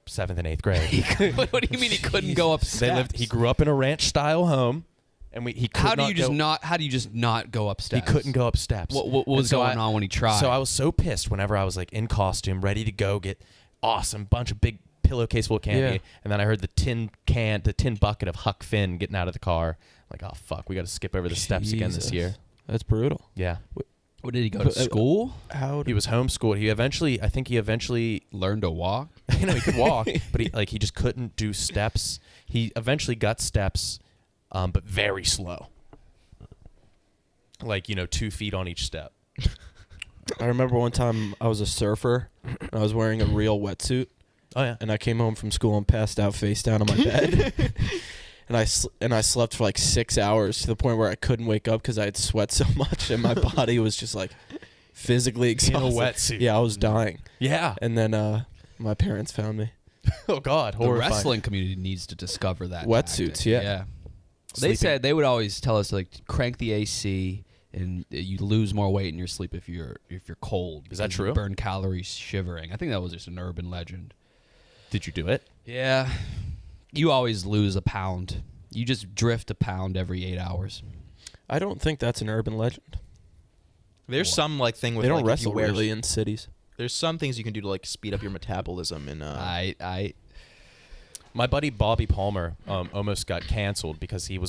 7th and 8th grade.
What do you mean he couldn't go up steps?
They lived. He grew up in a ranch style home, and he could
How do
not
you just
go,
not? How do you just not go up
He
steps?
couldn't go up steps.
What
And
was
so
going on when he tried?
So I was so pissed whenever I was like in costume, ready to go get awesome bunch of big pillowcase full of candy,
Yeah.
and then I heard the tin bucket of Huck Finn getting out of the car. Like, oh fuck, we got to skip over the steps again this
Jesus.
year.
That's brutal.
Yeah,
What, did he go to school?
How?
he was homeschooled. I think he eventually,
Learn to walk?
you know, he could walk, but he just couldn't do steps. He eventually got steps, but very slow. Like 2 feet on each step.
I remember one time I was a surfer. And I was wearing a real wetsuit,
Oh yeah.
and I came home from school and passed out face down on my bed. And I slept for like 6 hours to the point where I couldn't wake up because I had sweat so much and my body was just like physically exhausted.
wetsuit.
Yeah, I was dying.
Yeah.
And then my parents found me.
Oh God.
The
Horrifying.
wrestling community needs to discover that.
Wetsuits,
tactic.
yeah.
They
Sleeping.
said they would always tell us like crank the AC and you lose more weight in your sleep if you're cold.
Is that
because you
true?
burn calories shivering. I think that was just an urban legend.
Did you do it?
Yeah. You always lose a pound. You just drift a pound every 8 hours.
I don't think that's an urban legend.
There's some like thing with
They don't
like, if you
wrestle
wear-
really in cities.
There's some things you can do to like speed up your metabolism and
My buddy Bobby Palmer almost got canceled because he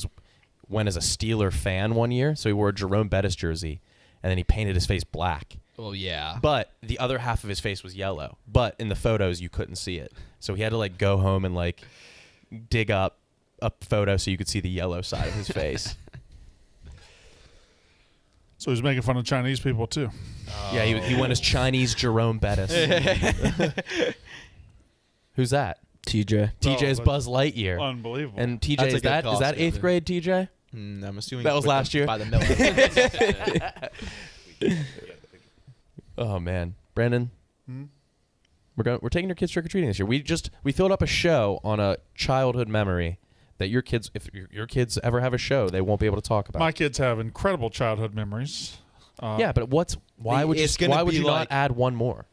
went as a Steeler fan one year. So he wore a Jerome Bettis jersey, and then he painted his face black.
Well, yeah.
But the other half of his face was yellow. But in the photos, you couldn't see it. So he had to like go home and like dig up a photo so you could see the yellow side of his face.
So he's making fun of Chinese people too.
Yeah, he went as Chinese Jerome Bettis. Who's that?
TJ.
TJ's
Oh,
Buzz Lightyear.
Unbelievable.
And TJ,
That's a
is
good
that
costume.
8th grade, TJ?
I'm assuming
That was
with
last year?
by the mill.
Oh man, Brandon,
Hmm?
we're taking your kids trick or treating this year. We filled up a show on a childhood memory that your kids, if your kids ever have a show, they won't be able to talk about.
My kids have incredible childhood memories.
Yeah, but why would
It's gonna
you
be
not
like-
add one more?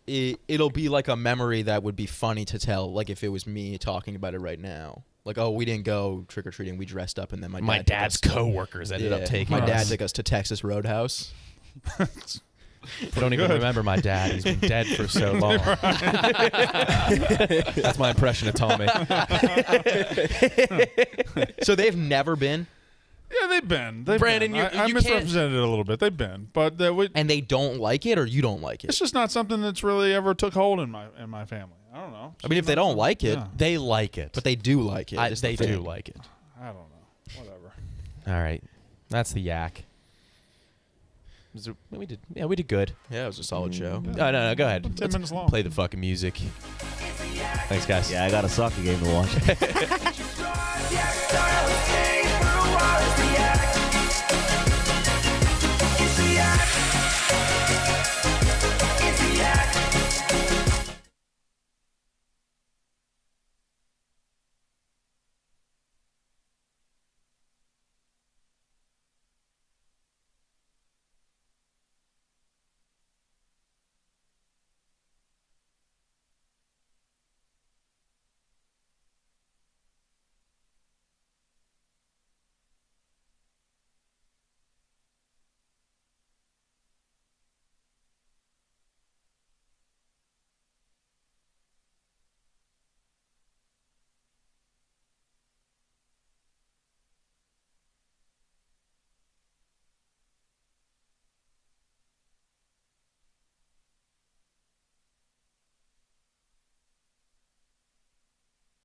It'll be like a memory that would be funny to tell, like if it was me talking about it right now. Like, oh, we didn't go trick or treating, we dressed up, and then my dad
dad's
took us to-
coworkers ended up taking
my
us.
dad took us to Texas Roadhouse.
I don't even remember my dad. He's been dead for so long. That's my impression of Tommy.
So they've never been.
Yeah, they've been. They've
Brandon,
been. I
you
misrepresented it a little bit. They've been, but
And they don't like it, or you don't like
it's
it.
just not something that's really ever took hold in my family. I don't know.
I mean, if they don't like it,
Yeah.
They like it.
but they do like it. is the
They do
thing.
like it.
I don't know. Whatever.
All right. That's the yak. We did good.
Yeah, it was a solid show.
No, go ahead.
10
Let's
minutes long.
play the fucking music. Thanks, guys.
Yeah, I got a soccer game to watch.